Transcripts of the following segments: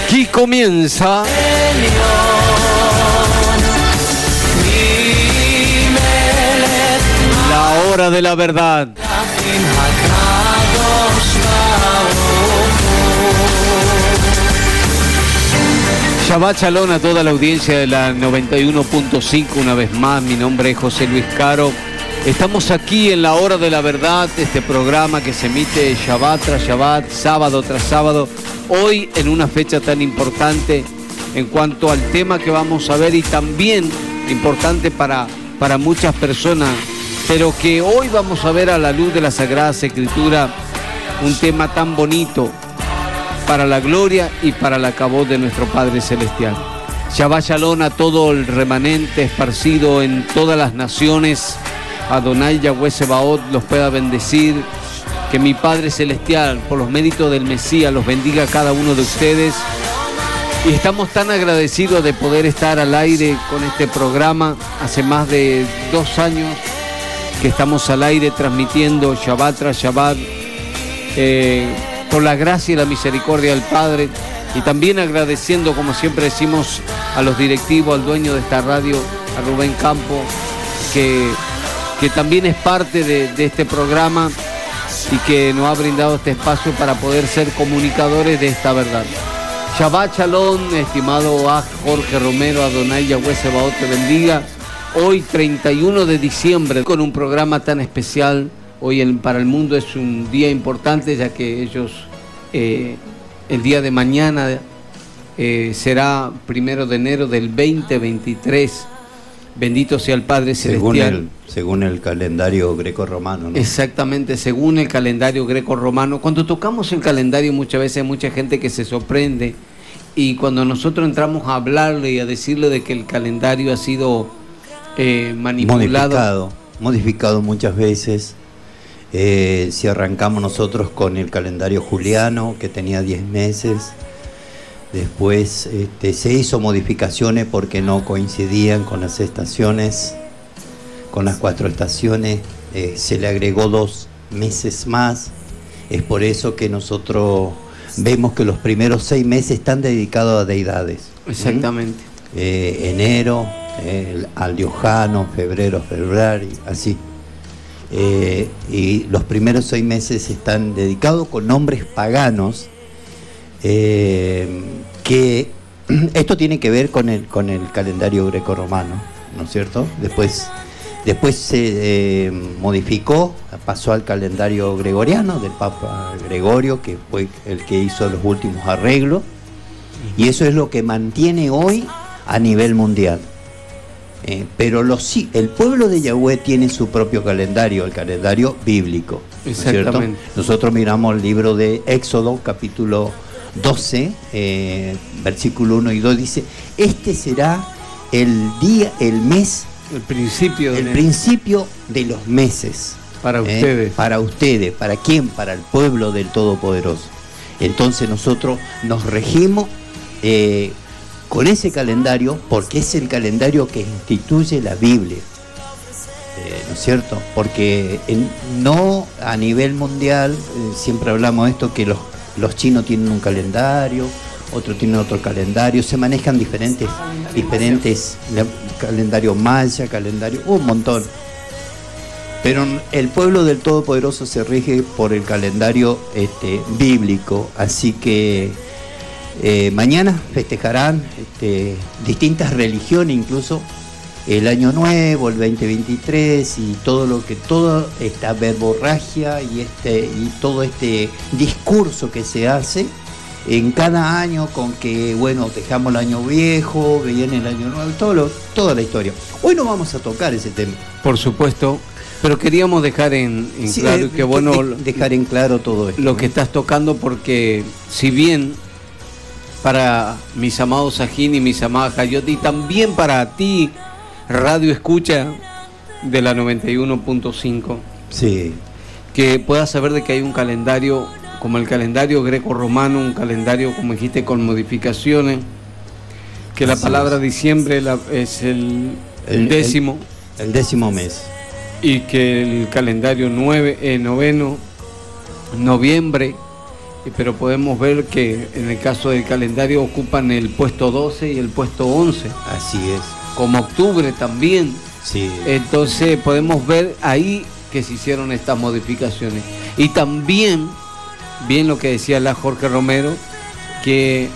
Aquí comienza la hora de la verdad. Shabbat Shalom a toda la audiencia de la 91.5. Una vez más, mi nombre es José Luis Caro. Estamos aquí en la hora de la verdad, este programa que se emite Shabbat tras Shabbat, sábado tras sábado. Hoy en una fecha tan importante en cuanto al tema que vamos a ver y también importante para muchas personas, pero que hoy vamos a ver a la luz de la Sagrada Escritura, un tema tan bonito para la gloria y para la cabot de nuestro Padre Celestial. Shabbat Shalom a todo el remanente esparcido en todas las naciones. Adonai Yahweh Sebaot los pueda bendecir. Que mi Padre Celestial, por los méritos del Mesías, los bendiga a cada uno de ustedes. Y estamos tan agradecidos de poder estar al aire con este programa. Hace más de 2 años que estamos al aire transmitiendo Shabbat tras Shabbat. Por la gracia y la misericordia del Padre, y también agradeciendo, como siempre decimos, a los directivos, al dueño de esta radio, a Rubén Campo, que también es parte de este programa y que nos ha brindado este espacio para poder ser comunicadores de esta verdad. Shabbat Shalom, estimado Aj Jorge Romero, Adonai Yahweh Sebaot te bendiga. Hoy 31 de diciembre, con un programa tan especial. Hoy para el mundo es un día importante, ya que ellos, el día de mañana será 1 de enero del 2023. Bendito sea el Padre Celestial. Según el calendario greco-romano, ¿no? Exactamente, según el calendario greco-romano. Cuando tocamos el calendario, muchas veces hay mucha gente que se sorprende. Y cuando nosotros entramos a hablarle y a decirle de que el calendario ha sido manipulado. Modificado muchas veces. Si arrancamos nosotros con el calendario juliano, que tenía 10 meses, después se hizo modificaciones porque no coincidían con las estaciones, con las 4 estaciones, se le agregó 2 meses más. Es por eso que nosotros vemos que los primeros 6 meses están dedicados a deidades. Exactamente. Enero, al Diojano, febrero, así. Y los primeros 6 meses están dedicados con nombres paganos, que esto tiene que ver con el calendario greco-romano, ¿no es cierto? Después se modificó, pasó al calendario gregoriano del Papa Gregorio, que fue el que hizo los últimos arreglos, y eso es lo que mantiene hoy a nivel mundial. Pero el pueblo de Yahweh tiene su propio calendario, el calendario bíblico. Exactamente. Nosotros miramos el libro de Éxodo, capítulo 12, versículo 1 y 2, dice: este será el día, el mes, el principio de los meses. Para ustedes. Para ustedes. ¿Para quién? Para el pueblo del Todopoderoso. Entonces nosotros nos regimos con ese calendario, porque es el calendario que instituye la Biblia, ¿no es cierto? Porque no a nivel mundial, siempre hablamos de esto, que los chinos tienen un calendario, otros tienen otro calendario, se manejan diferentes calendario maya, calendario, un montón. Pero el pueblo del Todopoderoso se rige por el calendario bíblico, así que mañana festejarán distintas religiones, incluso el Año Nuevo, el 2023, y toda esta verborragia y todo este discurso que se hace en cada año, con que, bueno, dejamos el año viejo, viene el año nuevo, toda la historia. Hoy no vamos a tocar ese tema. Por supuesto, pero queríamos dejar en claro que bueno dejar en claro todo esto, lo que estás tocando, porque si bien para mis amados Sajín y mis amadas Hayot, y también para ti, Radio Escucha de la 91.5, sí, que puedas saber de que hay un calendario como el calendario greco-romano, un calendario, como dijiste, con modificaciones, que la palabra diciembre es el décimo. El 10º mes. Y que el calendario noveno, noviembre, pero podemos ver que en el caso del calendario ocupan el puesto 12 y el puesto 11. Así es. Como octubre también. Sí. Entonces podemos ver ahí que se hicieron estas modificaciones. Y también, bien lo que decía la Jorge Romero, que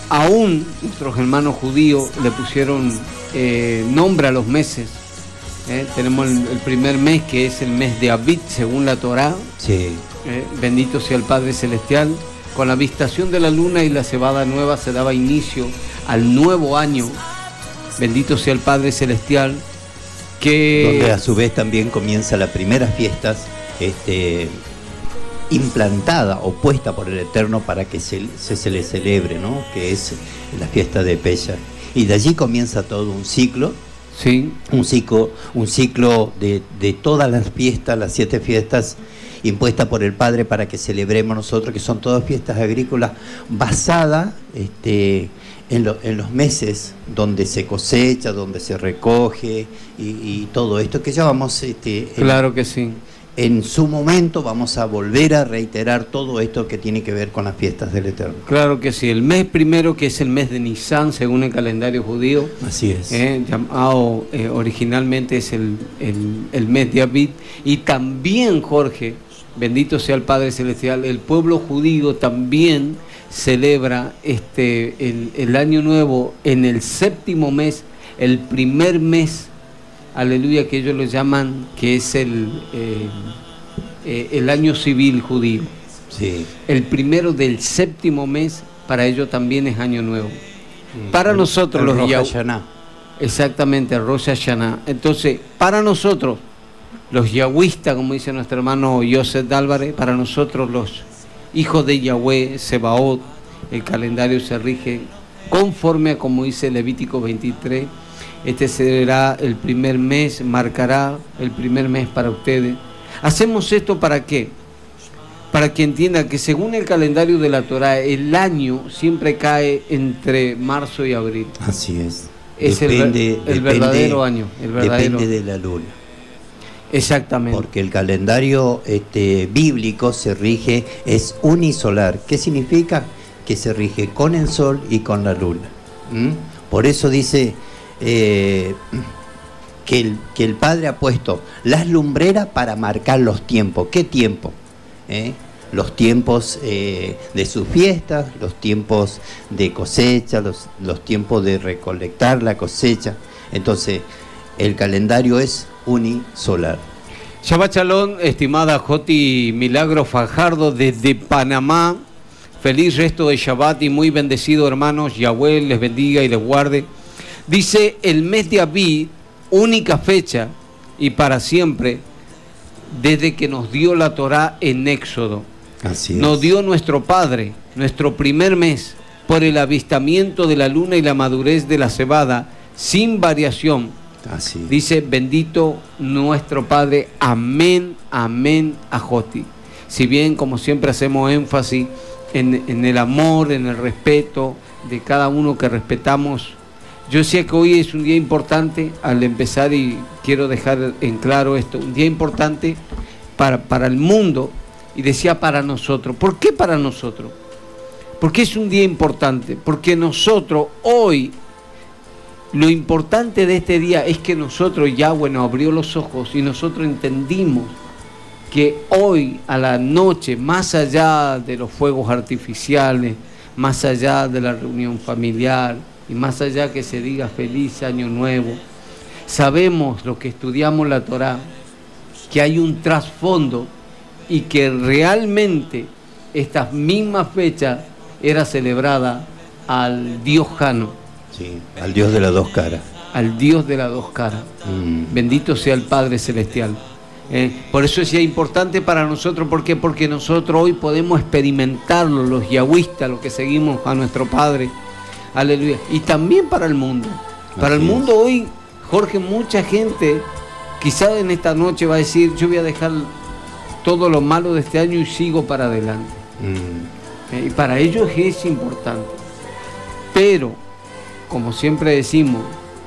aún nuestros hermanos judíos le pusieron nombre a los meses. Tenemos el primer mes, que es el mes de Abit, según la Torá. Sí. Bendito sea el Padre Celestial. Con la visitación de la luna y la cebada nueva se daba inicio al nuevo año. Bendito sea el Padre Celestial. Donde a su vez también comienza las primeras fiestas implantada o puesta por el Eterno para que se le celebre, ¿no? Que es la fiesta de Pesach. Y de allí comienza todo un ciclo. Sí. Un ciclo de todas las fiestas, las 7 fiestas impuestas por el Padre para que celebremos nosotros, que son todas fiestas agrícolas basadas en los meses donde se cosecha, donde se recoge y todo esto que ya vamos... claro que sí. En su momento vamos a volver a reiterar todo esto que tiene que ver con las fiestas del Eterno. Claro que sí. El mes primero, que es el mes de Nisan, según el calendario judío. Así es. Llamado originalmente es el mes de Abit. Y también, Jorge, bendito sea el Padre Celestial, el pueblo judío también celebra el año nuevo en el 7º mes, el primer mes, aleluya, que ellos lo llaman, que es el año civil judío. Sí. El primero del 7º mes, para ellos también es año nuevo. Sí. Para nosotros los Rosh Hashanah. Exactamente, Rosh Hashanah. Entonces, para nosotros, los yahwistas, como dice nuestro hermano Yosef Álvarez, para nosotros los hijos de Yahweh, Sebaot, el calendario se rige conforme a como dice Levítico 23. Este será el primer mes, marcará el primer mes para ustedes. ¿Hacemos esto para qué? Para que entiendan que según el calendario de la Torá, el año siempre cae entre marzo y abril. Así es. Es el verdadero año. Depende de la luna. Exactamente. Porque el calendario bíblico se rige, es unisolar. ¿Qué significa? Que se rige con el sol y con la luna. Por eso dice que el Padre ha puesto las lumbreras para marcar los tiempos. ¿Qué tiempo? Los tiempos de sus fiestas, los tiempos de cosecha, los tiempos de recolectar la cosecha. Entonces, el calendario es unisolar. Shabbat Shalom, estimada Joti Milagro Fajardo desde Panamá. Feliz resto de Shabbat y muy bendecido, hermanos. Yahweh les bendiga y les guarde. Dice, el mes de Abid, única fecha y para siempre, desde que nos dio la Torá en Éxodo. Así es. Nos dio nuestro Padre, nuestro primer mes, por el avistamiento de la luna y la madurez de la cebada, sin variación. Así. Dice, bendito nuestro Padre, amén, amén, ajoti. Si bien, como siempre, hacemos énfasis en el amor, en el respeto de cada uno que respetamos. Yo sé que hoy es un día importante al empezar y quiero dejar en claro esto, un día importante para el mundo y decía para nosotros. ¿Por qué para nosotros? Porque es un día importante, porque nosotros hoy, lo importante de este día es que nosotros, Yahweh nos abrió los ojos y nosotros entendimos que hoy a la noche, más allá de los fuegos artificiales, más allá de la reunión familiar y más allá que se diga feliz año nuevo, sabemos los que estudiamos la Torá que hay un trasfondo y que realmente estas mismas fechas era celebrada al Dios Jano. Sí, al Dios de las dos caras. Al Dios de las dos caras. Bendito sea el Padre Celestial. Por eso es ya importante para nosotros. ¿Por qué? Porque nosotros hoy podemos experimentarlo, los yahwistas, los que seguimos a nuestro Padre. Aleluya. Y también para el mundo. Para el mundo hoy, Jorge, mucha gente quizás en esta noche va a decir, yo voy a dejar todo lo malo de este año y sigo para adelante. Y para ellos es importante. Pero, como siempre decimos,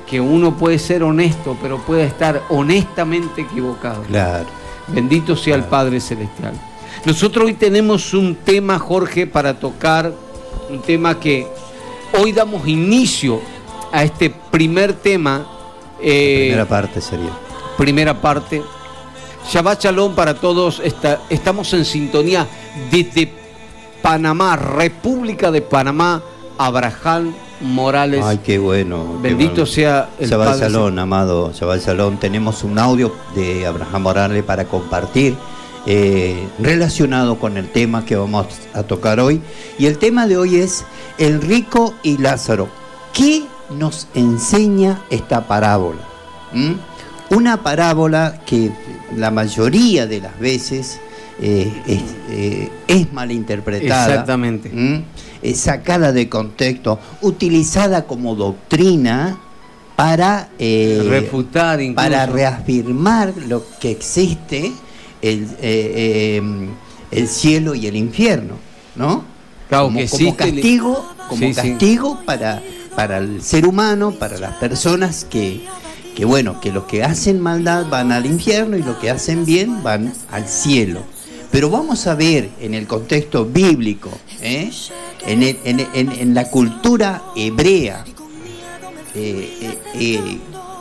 que uno puede ser honesto, pero puede estar honestamente equivocado. Claro. Bendito sea el Padre Celestial. Nosotros hoy tenemos un tema, Jorge, para tocar, un tema que hoy damos inicio a este primer tema. Primera parte sería. Primera parte. Shabbat Shalom para todos. Estamos en sintonía desde Panamá, República de Panamá, Abraham Morales. Ay, qué bueno. Bendito qué bueno. sea el Shabbat Padre. Shalom, amado. Shabbat Shalom. Tenemos un audio de Abraham Morales para compartir, relacionado con el tema que vamos a tocar hoy. Y el tema de hoy es el rico y Lázaro. ¿Qué nos enseña esta parábola? Una parábola que la mayoría de las veces es malinterpretada. Exactamente. Es sacada de contexto, utilizada como doctrina para refutar, incluso. Para reafirmar lo que existe el cielo y el infierno, ¿no? Claro, como, que como castigo, sí. para el ser humano, para las personas que los que hacen maldad van al infierno y los que hacen bien van al cielo. Pero vamos a ver en el contexto bíblico, en la cultura hebrea,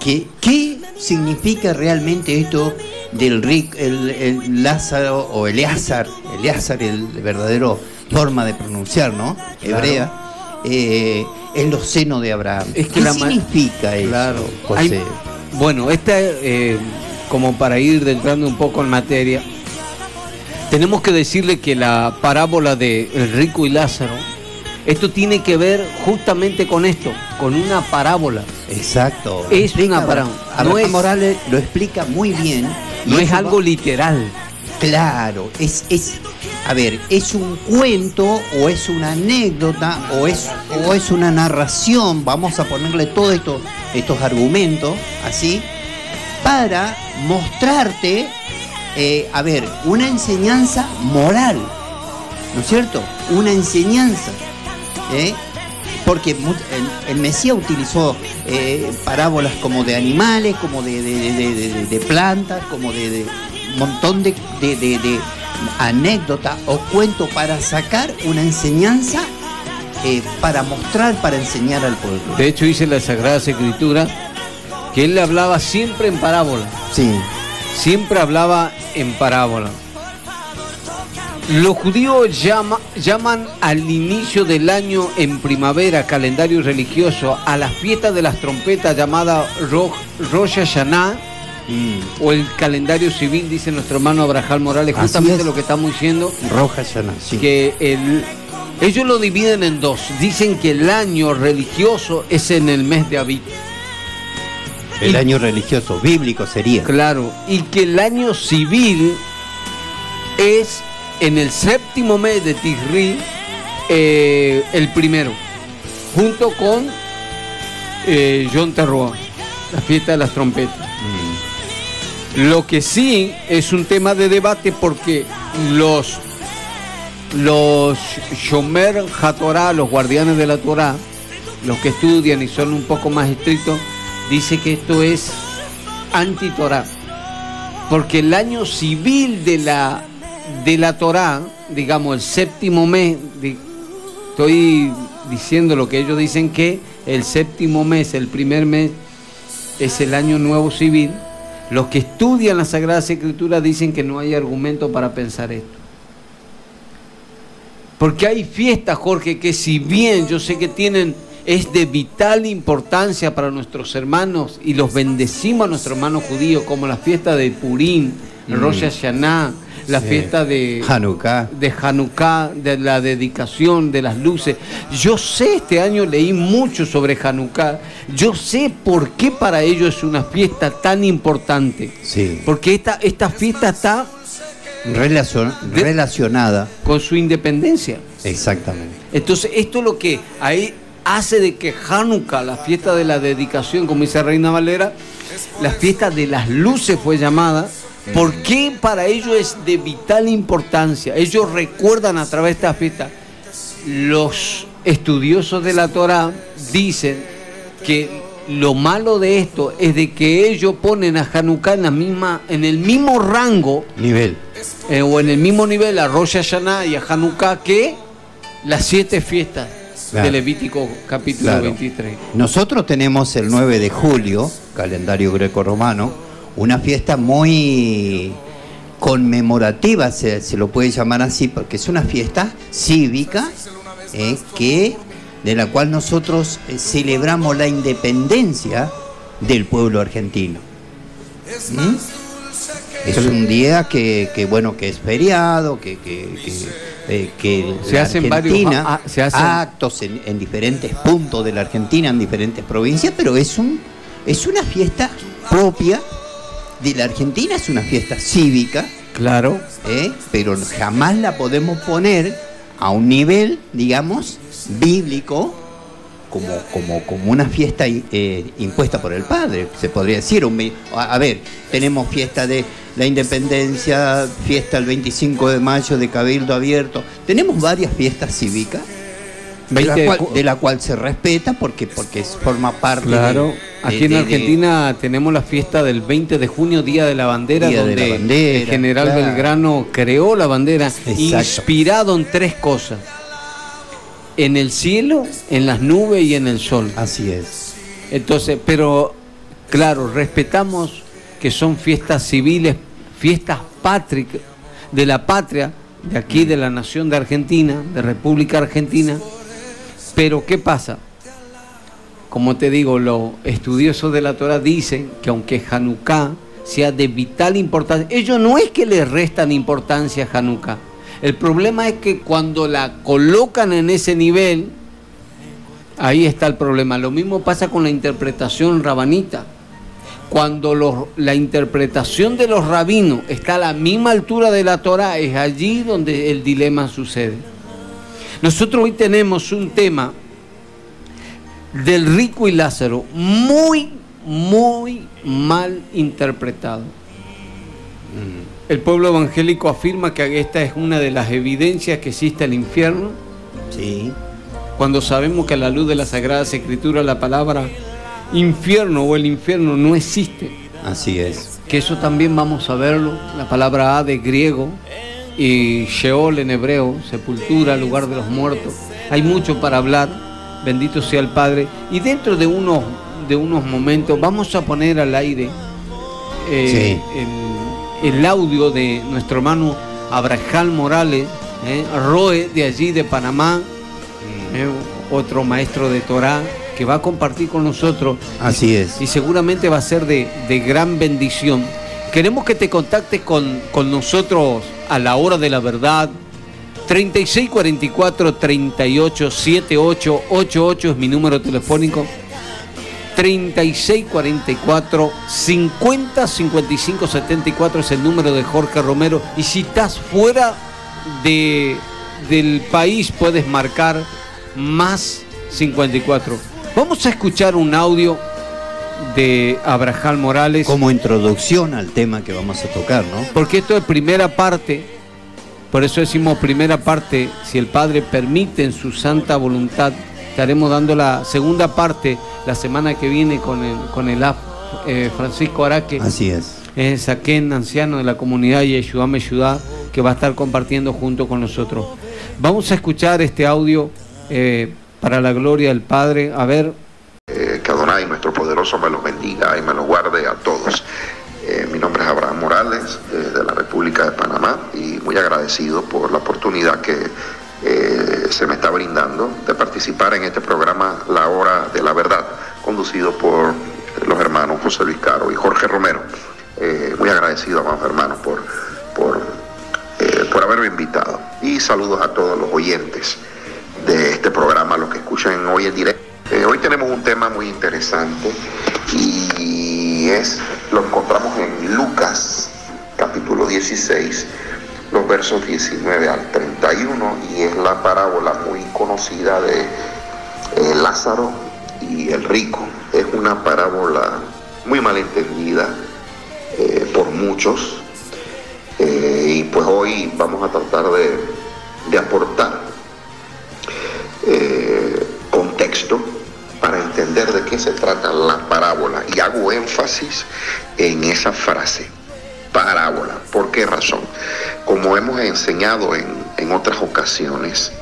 ¿qué significa realmente esto del rico, el Lázaro o Eleazar, el verdadero forma de pronunciar, ¿no? Hebrea. Claro. En los senos de Abraham. Es que ¿Qué significa eso, claro. José? Bueno, como para ir entrando un poco en materia, tenemos que decirle que la parábola de el rico y Lázaro, esto tiene que ver justamente con esto, con una parábola. Exacto. Es una parábola. Abraham Morales lo explica muy bien. No es algo literal. Claro, es un cuento o es una anécdota o es una narración, vamos a ponerle todos estos argumentos así, para mostrarte, una enseñanza moral, ¿no es cierto? Una enseñanza, porque el Mesías utilizó parábolas como de animales, como de plantas, como de un montón de anécdota o cuento para sacar una enseñanza, para mostrar, para enseñar al pueblo. De hecho, dice la Sagrada Escritura que él hablaba siempre en parábola. Sí. Siempre hablaba en parábola. Los judíos llaman al inicio del año en primavera, calendario religioso, a la fiesta de las trompetas llamada Rosh Hashanah, o el calendario civil, dice nuestro hermano Abraham Morales, justamente lo que estamos diciendo. Rosh Hashanah, sí. Que ellos lo dividen en dos. Dicen que el año religioso es en el mes de Abib. El año religioso, bíblico sería. Claro, y que el año civil es en el séptimo mes de Tisri, el primero, junto con Yom Teruah, la fiesta de las trompetas. Lo que sí es un tema de debate, porque los Shomer HaTorah, los guardianes de la Torah, los que estudian y son un poco más estrictos, dice que esto es anti-Torah, porque el año civil de la Torah, digamos el séptimo mes, estoy diciendo lo que ellos dicen, que el séptimo mes, el primer mes, es el año nuevo civil. Los que estudian las Sagradas Escrituras dicen que no hay argumento para pensar esto. Porque hay fiestas, Jorge, que si bien yo sé que es de vital importancia para nuestros hermanos, y los bendecimos a nuestros hermanos judíos, como la fiesta de Purim, Rosh Hashanah, la fiesta de Hanukkah, de la dedicación de las luces. Yo sé, este año leí mucho sobre Hanukkah. Yo sé por qué para ellos es una fiesta tan importante. Sí. Porque esta fiesta está relacionada con su independencia. Exactamente. Entonces, esto es lo que ahí hace de que Hanukkah, la fiesta de la dedicación, como dice Reina Valera, la fiesta de las luces fue llamada. ¿Por qué para ellos es de vital importancia? Ellos recuerdan a través de esta fiesta. Los estudiosos de la Torah dicen que lo malo de esto es de que ellos ponen a Hanukkah en el mismo rango, nivel, o en el mismo nivel a Rosh Hashanah y a Hanukkah que las 7 fiestas de Levítico capítulo 23. Nosotros tenemos el 9 de julio, calendario greco-romano, una fiesta muy conmemorativa, se lo puede llamar así, porque es una fiesta cívica de la cual nosotros celebramos la independencia del pueblo argentino. Es un día que es feriado, que se hacen varios actos en diferentes puntos de la Argentina, en diferentes provincias, pero es una fiesta propia de la Argentina, es una fiesta cívica, claro, pero jamás la podemos poner a un nivel, digamos, bíblico, como una fiesta impuesta por el padre, se podría decir. A ver, tenemos fiesta de la independencia, fiesta el 25 de mayo de Cabildo Abierto, tenemos varias fiestas cívicas de la cual se respeta porque forma parte. Claro, aquí en Argentina tenemos la fiesta del 20 de junio, Día de la Bandera, donde el general Belgrano creó la bandera. Exacto. Inspirado en 3 cosas: en el cielo, en las nubes y en el sol. Así es. Entonces, pero claro, respetamos que son fiestas civiles, fiestas de la patria, de aquí, de la nación de Argentina, de República Argentina. Pero ¿qué pasa? Como te digo, los estudiosos de la Torah dicen que aunque Hanukkah sea de vital importancia, ellos no es que le restan importancia a Hanukkah. El problema es que cuando la colocan en ese nivel, ahí está el problema. Lo mismo pasa con la interpretación rabanita. Cuando la interpretación de los rabinos está a la misma altura de la Torah, es allí donde el dilema sucede. Nosotros hoy tenemos un tema del rico y Lázaro muy, muy mal interpretado. El pueblo evangélico afirma que esta es una de las evidencias que existe el infierno. Sí. Cuando sabemos que a la luz de las Sagradas Escrituras la palabra infierno o el infierno no existe. Así es. Que eso también vamos a verlo. La palabra Hades griego y Sheol en hebreo, sepultura, lugar de los muertos. Hay mucho para hablar. Bendito sea el Padre. Y dentro de unos momentos vamos a poner al aire el audio de nuestro hermano Abraham Morales, Roe, de allí de Panamá, otro maestro de Torah que va a compartir con nosotros. Así es. Y seguramente va a ser de gran bendición. Queremos que te contactes con nosotros a la hora de la verdad. 3644-387888 es mi número telefónico. 3644-505574 es el número de Jorge Romero. Y si estás fuera del país, puedes marcar más 54. Vamos a escuchar un audio de Abraham Morales. Como introducción al tema que vamos a tocar, ¿no? Porque esto es primera parte, por eso decimos primera parte. Si el Padre permite en su santa voluntad, estaremos dando la segunda parte la semana que viene con el Francisco Araque. Así es. Es Saquén, anciano de la comunidad Yeshua Meshudá, que va a estar compartiendo junto con nosotros. Vamos a escuchar este audio para la gloria del Padre. A ver. Que Adonai, nuestro poderoso, me los bendiga y me los guarde a todos. Mi nombre es Abraham Morales, de la República de Panamá, y muy agradecido por la oportunidad que se me está brindando de participar en este programa La Hora de la Verdad, conducido por los hermanos José Luis Caro y Jorge Romero. Muy agradecido, amados hermanos, por haberme invitado. Y saludos a todos los oyentes de este programa, los que escuchan hoy en directo. Hoy tenemos un tema muy interesante y lo encontramos en Lucas, capítulo 16, los versos 19 al 31, y es la parábola muy conocida de Lázaro y el rico. Es una parábola muy mal entendida por muchos, y pues hoy vamos a tratar de aportar contexto para entender de qué se trata la parábola, y hago énfasis en esa frase, parábola. ¿Por qué razón? Como hemos enseñado en otras ocasiones,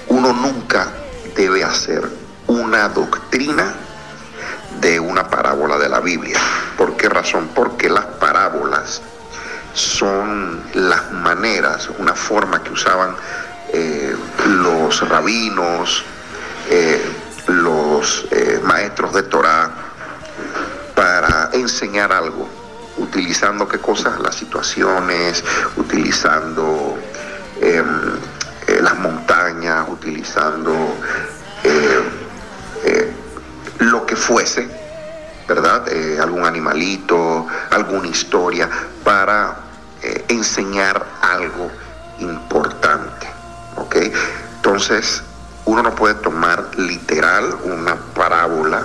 uno nunca debe hacer una doctrina de una parábola de la Biblia. ¿Por qué razón? Porque las parábolas son las maneras, una forma que usaban los rabinos, los maestros de Torá, para enseñar algo, utilizando qué cosas, las situaciones, utilizando las montañas, utilizando lo que fuese, ¿verdad? Algún animalito, alguna historia, para enseñar algo importante, ¿ok? Entonces, uno no puede tomar literal una parábola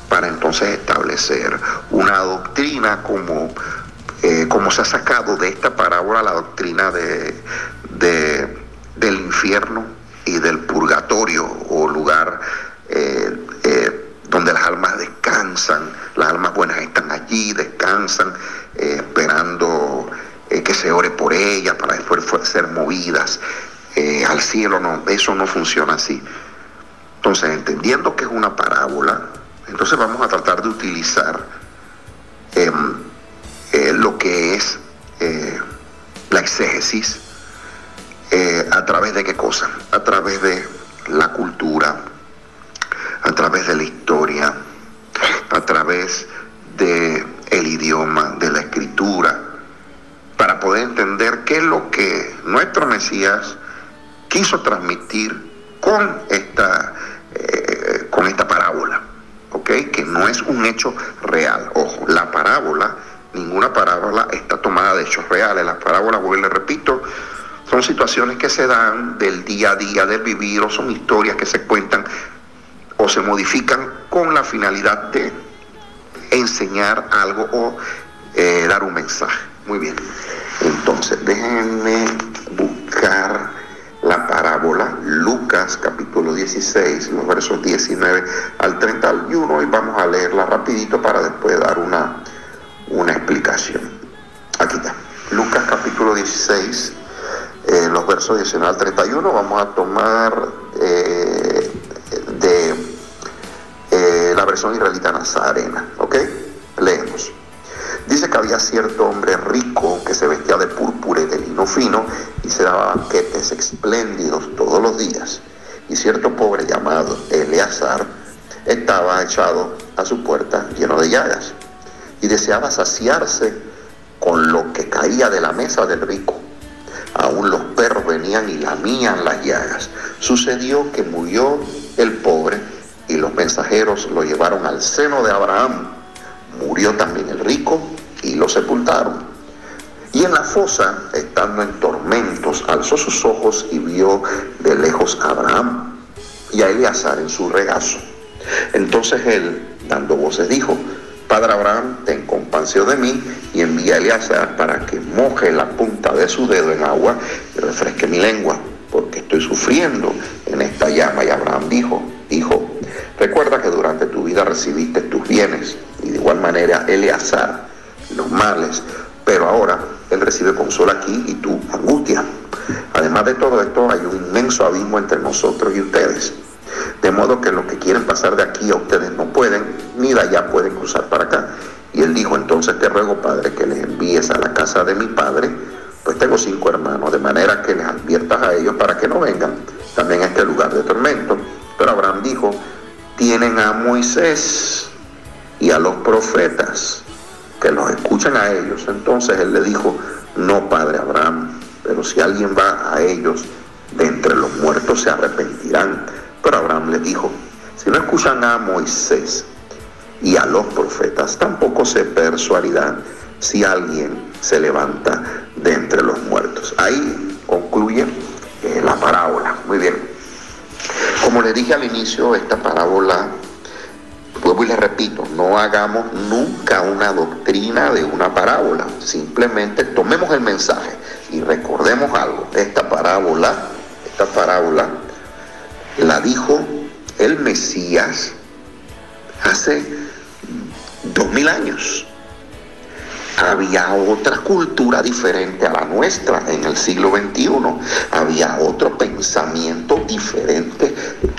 para entonces establecer una doctrina como se ha sacado de esta parábola la doctrina del infierno y del purgatorio, o lugar donde las almas descansan. Las almas buenas están allí, descansan, esperando que se ore por ellas para después ser movidas al cielo. No, eso no funciona así. Entonces, entendiendo que es una parábola, entonces vamos a tratar de utilizar lo que es la exégesis, a través de qué cosa, a través de la cultura, a través de la historia, a través de el idioma, de la escritura, para poder entender qué es lo que nuestro Mesías quiso transmitir con esta parábola, ¿ok? Que no es un hecho real. Ojo, la parábola, ninguna parábola está tomada de hechos reales. Las parábolas, voy y le repito, son situaciones que se dan del día a día, del vivir, o son historias que se cuentan o se modifican con la finalidad de enseñar algo o dar un mensaje. Muy bien, entonces déjenme buscar la parábola, Lucas capítulo 16, los versos 19 al 31, y vamos a leerla rapidito para después dar una explicación. Aquí está, Lucas capítulo 16, los versos 19 al 31, vamos a tomar la versión israelita nazarena, ¿ok? Leemos. Dice que había cierto hombre rico que se vestía de púrpura y de lino fino y se daba banquetes espléndidos todos los días. Y cierto pobre llamado Eleazar estaba echado a su puerta lleno de llagas y deseaba saciarse con lo que caía de la mesa del rico. Aún los perros venían y lamían las llagas. Sucedió que murió el pobre y los mensajeros lo llevaron al seno de Abraham. Murió también el rico y lo sepultaron. Y en la fosa, estando en tormentos, alzó sus ojos y vio de lejos a Abraham y a Eleazar en su regazo. Entonces él, dando voces, dijo: Padre Abraham, ten compasión de mí y envía a Eleazar para que moje la punta de su dedo en agua y refresque mi lengua, porque estoy sufriendo en esta llama. Y Abraham dijo: Hijo, recuerda que durante tu vida recibiste tus bienes, y de igual manera Eleazar los males, pero ahora él recibe consuelo aquí y tú angustia. Además de todo esto, hay un inmenso abismo entre nosotros y ustedes, de modo que los que quieren pasar de aquí a ustedes no pueden, ni de allá pueden cruzar para acá. Y él dijo: entonces te ruego, Padre, que les envíes a la casa de mi padre, pues tengo 5 hermanos, de manera que les adviertas a ellos para que no vengan también a este lugar de tormento. Pero Abraham dijo: tienen a Moisés y a los profetas, que los escuchen a ellos. Entonces él le dijo: no, Padre Abraham, pero si alguien va a ellos, de entre los muertos se arrepentirán. Pero Abraham le dijo: si no escuchan a Moisés y a los profetas, tampoco se persuadirán si alguien se levanta de entre los muertos. Ahí concluye la parábola. Muy bien. Como le dije al inicio, esta parábola, vuelvo y le repito, no hagamos nunca una doctrina de una parábola. Simplemente tomemos el mensaje y recordemos algo. Esta parábola la dijo el Mesías hace 2000 años. Había otra cultura diferente a la nuestra en el siglo XXI. Había otro pensamiento diferente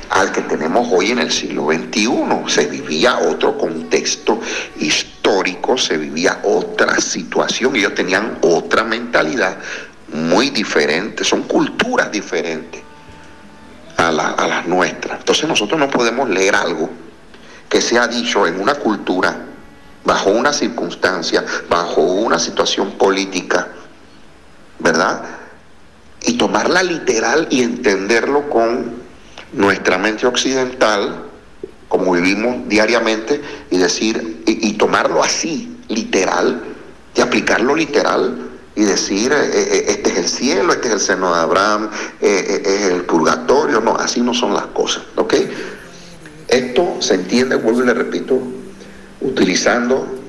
al que tenemos hoy en el siglo XXI. Se vivía otro contexto histórico, se vivía otra situación. Ellos tenían otra mentalidad muy diferente. Son culturas diferentes a las nuestras. Entonces nosotros no podemos leer algo que se ha dicho en una cultura, bajo una circunstancia, bajo una situación política, ¿verdad? Y tomarla literal y entenderlo con nuestra mente occidental, como vivimos diariamente, y decir, y tomarlo así, literal, y aplicarlo literal, y decir, este es el cielo, este es el seno de Abraham, es el purgatorio. No, así no son las cosas, ¿ok? Esto se entiende, vuelvo y le repito, utilizando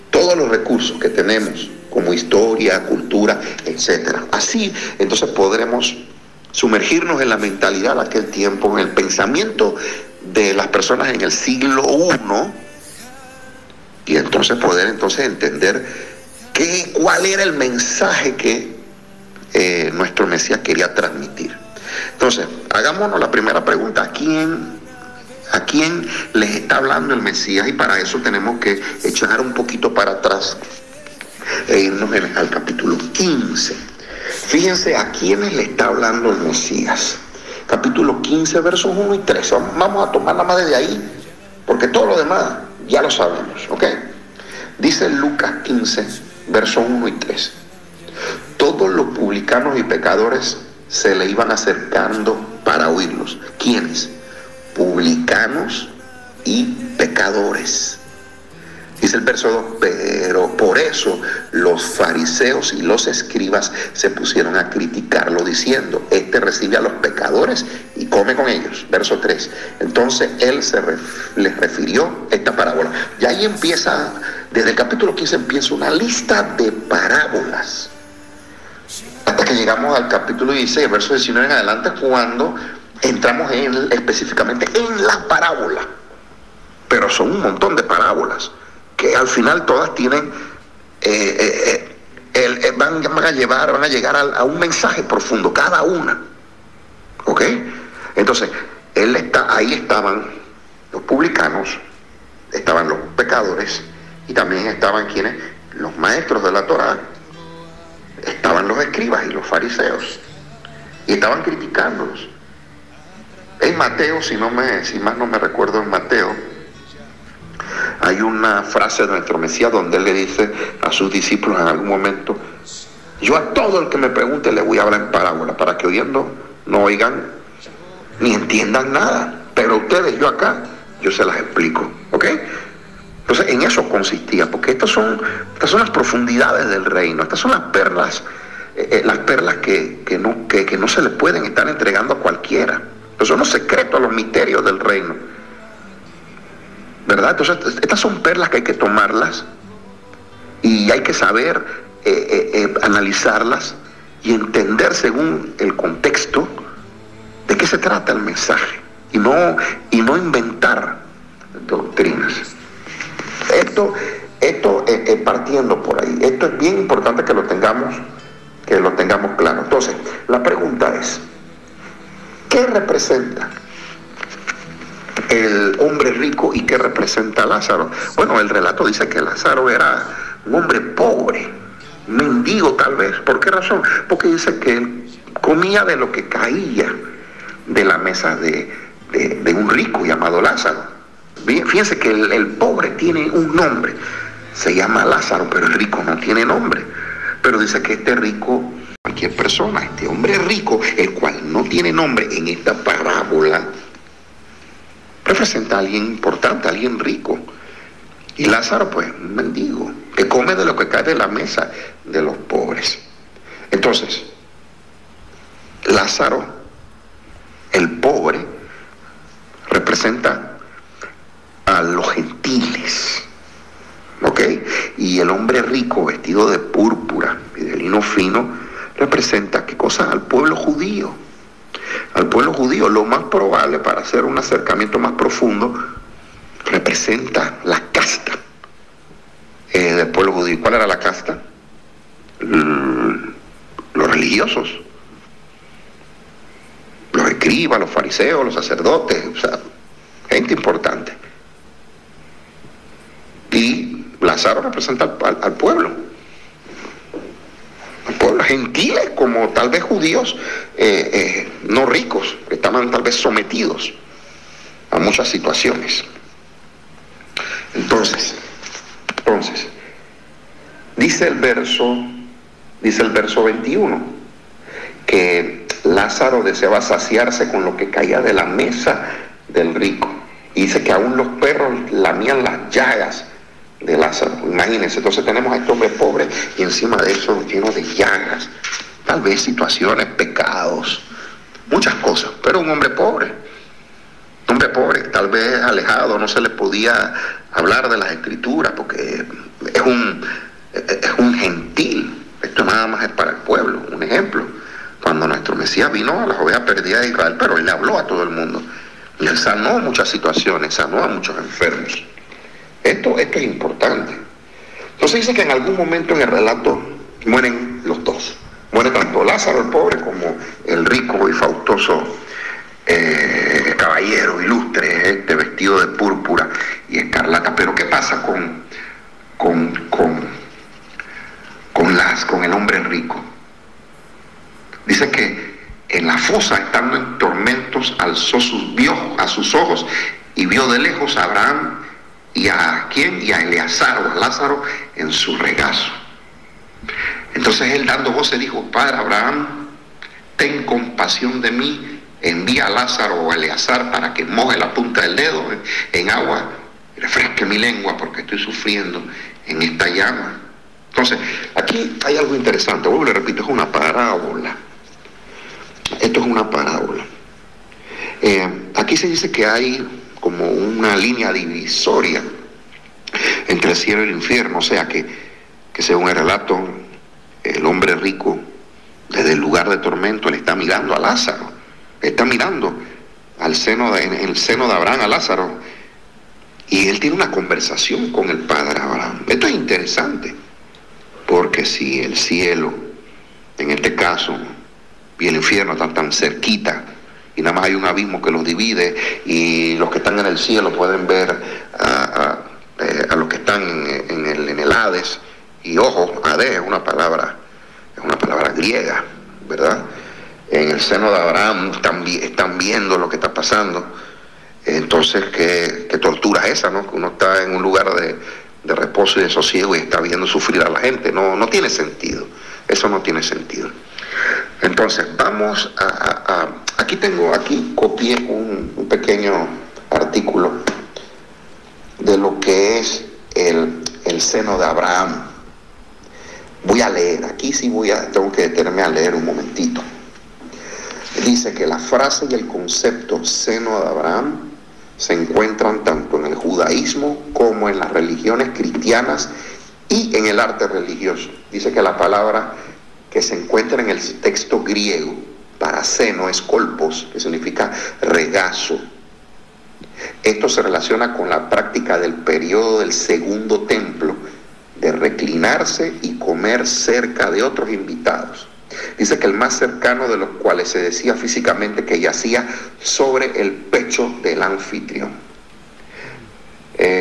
todos los recursos que tenemos, como historia, cultura, etcétera. Así, entonces podremos sumergirnos en la mentalidad de aquel tiempo, en el pensamiento de las personas en el siglo I, y entonces poder entender cuál era el mensaje que nuestro Mesías quería transmitir. Entonces, hagámonos la primera pregunta: ¿A quién les está hablando el Mesías? Y para eso tenemos que echar un poquito para atrás e irnos al capítulo 15. Fíjense a quiénes le está hablando el Mesías. Capítulo 15, versos 1 y 3. Vamos a tomar nada más desde ahí, porque todo lo demás ya lo sabemos, ¿ok? Dice Lucas 15, versos 1 y 3. Todos los publicanos y pecadores se le iban acercando para oírlos. ¿Quiénes? Publicanos y pecadores. Dice el verso 2, pero por eso los fariseos y los escribas se pusieron a criticarlo, diciendo, este recibe a los pecadores y come con ellos. Verso 3, entonces él les refirió esta parábola. Y ahí empieza, desde el capítulo 15 empieza una lista de parábolas, hasta que llegamos al capítulo 16, verso 19 en adelante, cuando entramos específicamente en la parábola. Pero son un montón de parábolas que al final todas tienen van a llegar a un mensaje profundo, cada una, ¿ok? Entonces ahí estaban los publicanos, estaban los pecadores, y también estaban quienes, los maestros de la Torá, estaban los escribas y los fariseos, y estaban criticándolos. En Mateo, si más no me recuerdo, en Mateo hay una frase de nuestro Mesías donde él le dice a sus discípulos en algún momento: yo a todo el que me pregunte le voy a hablar en parábola, para que oyendo no oigan ni entiendan nada, pero ustedes, yo se las explico, ¿ok? Entonces en eso consistía, porque estas son las profundidades del reino, estas son las perlas que no se le pueden estar entregando a cualquiera. Estos son los secretos, los misterios del reino, ¿verdad? Entonces estas son perlas que hay que tomarlas y hay que saber analizarlas y entender según el contexto de qué se trata el mensaje, y no inventar doctrinas. Esto partiendo por ahí, esto es bien importante que lo tengamos claro. Entonces la pregunta es: ¿qué representa el hombre rico y qué representa Lázaro? Bueno, el relato dice que Lázaro era un hombre pobre, mendigo tal vez. ¿Por qué razón? Porque dice que él comía de lo que caía de la mesa de un rico llamado Lázaro. Bien, fíjense que el pobre tiene un nombre, se llama Lázaro, pero el rico no tiene nombre. Pero dice que este rico, cualquier persona, este hombre rico, el cual no tiene nombre en esta parábola, representa a alguien importante, a alguien rico. Y Lázaro, pues, un mendigo, que come de lo que cae de la mesa de los pobres. Entonces, Lázaro, el pobre, representa a los gentiles, ¿ok? Y el hombre rico, vestido de púrpura y de lino fino, representa, ¿qué cosa? Al pueblo judío. Al pueblo judío, lo más probable, para hacer un acercamiento más profundo, representa la casta del pueblo judío. ¿Cuál era la casta? Los religiosos, los escribas, los fariseos, los sacerdotes, o sea, gente importante. Y Lázaro representa al pueblo. Pueblos gentiles, como tal vez judíos no ricos, que estaban tal vez sometidos a muchas situaciones. Entonces, dice el verso 21, que Lázaro deseaba saciarse con lo que caía de la mesa del rico. Y dice que aún los perros lamían las llagas de Lázaro. Imagínense, entonces tenemos a este hombre pobre y encima de eso lleno de llagas, tal vez situaciones, pecados, muchas cosas, pero un hombre pobre, tal vez alejado, no se le podía hablar de las escrituras porque es un gentil. Esto nada más es para el pueblo. Un ejemplo, cuando nuestro Mesías vino a las ovejas perdidas de Israel, pero él le habló a todo el mundo y él sanó muchas situaciones, sanó a muchos enfermos. Esto es importante. Entonces dice que en algún momento en el relato mueren los dos. Muere tanto Lázaro el pobre como el rico y faustoso caballero ilustre, vestido de púrpura y escarlata. Pero ¿qué pasa con el hombre rico? Dice que en la fosa, estando en tormentos, alzó a sus ojos y vio de lejos a Abraham y a ¿quién? Y a Eleazar o a Lázaro en su regazo. Entonces él, dando voces, dijo: Padre Abraham, ten compasión de mí, envía a Lázaro o a Eleazar para que moje la punta del dedo en agua y refresque mi lengua porque estoy sufriendo en esta llama. Entonces, aquí hay algo interesante. Vuelvo y le repito, es una parábola. Esto es una parábola. Aquí se dice que hay como una línea divisoria entre el cielo y el infierno, o sea que según el relato, el hombre rico, desde el lugar de tormento, le está mirando a Lázaro, está mirando en el seno de Abraham a Lázaro, y él tiene una conversación con el padre Abraham. Esto es interesante, porque si el cielo, en este caso, y el infierno están tan cerquita, y nada más hay un abismo que los divide, y los que están en el cielo pueden ver a los que están en el Hades. Y ojo, Hades es una palabra griega, ¿verdad? En el seno de Abraham están viendo lo que está pasando. Entonces, ¿qué tortura es esa, no? Que uno está en un lugar de reposo y de sosiego y está viendo sufrir a la gente. No tiene sentido. Eso no tiene sentido. Entonces, vamos aquí copié un pequeño artículo de lo que es el seno de Abraham. Voy a leer, tengo que detenerme a leer un momentito. Dice que la frase y el concepto seno de Abraham se encuentran tanto en el judaísmo como en las religiones cristianas y en el arte religioso. Dice que la palabra que se encuentra en el texto griego para seno es kolpos, que significa regazo. Esto se relaciona con la práctica del periodo del segundo templo, de reclinarse y comer cerca de otros invitados. Dice que el más cercano de los cuales se decía físicamente que yacía sobre el pecho del anfitrión.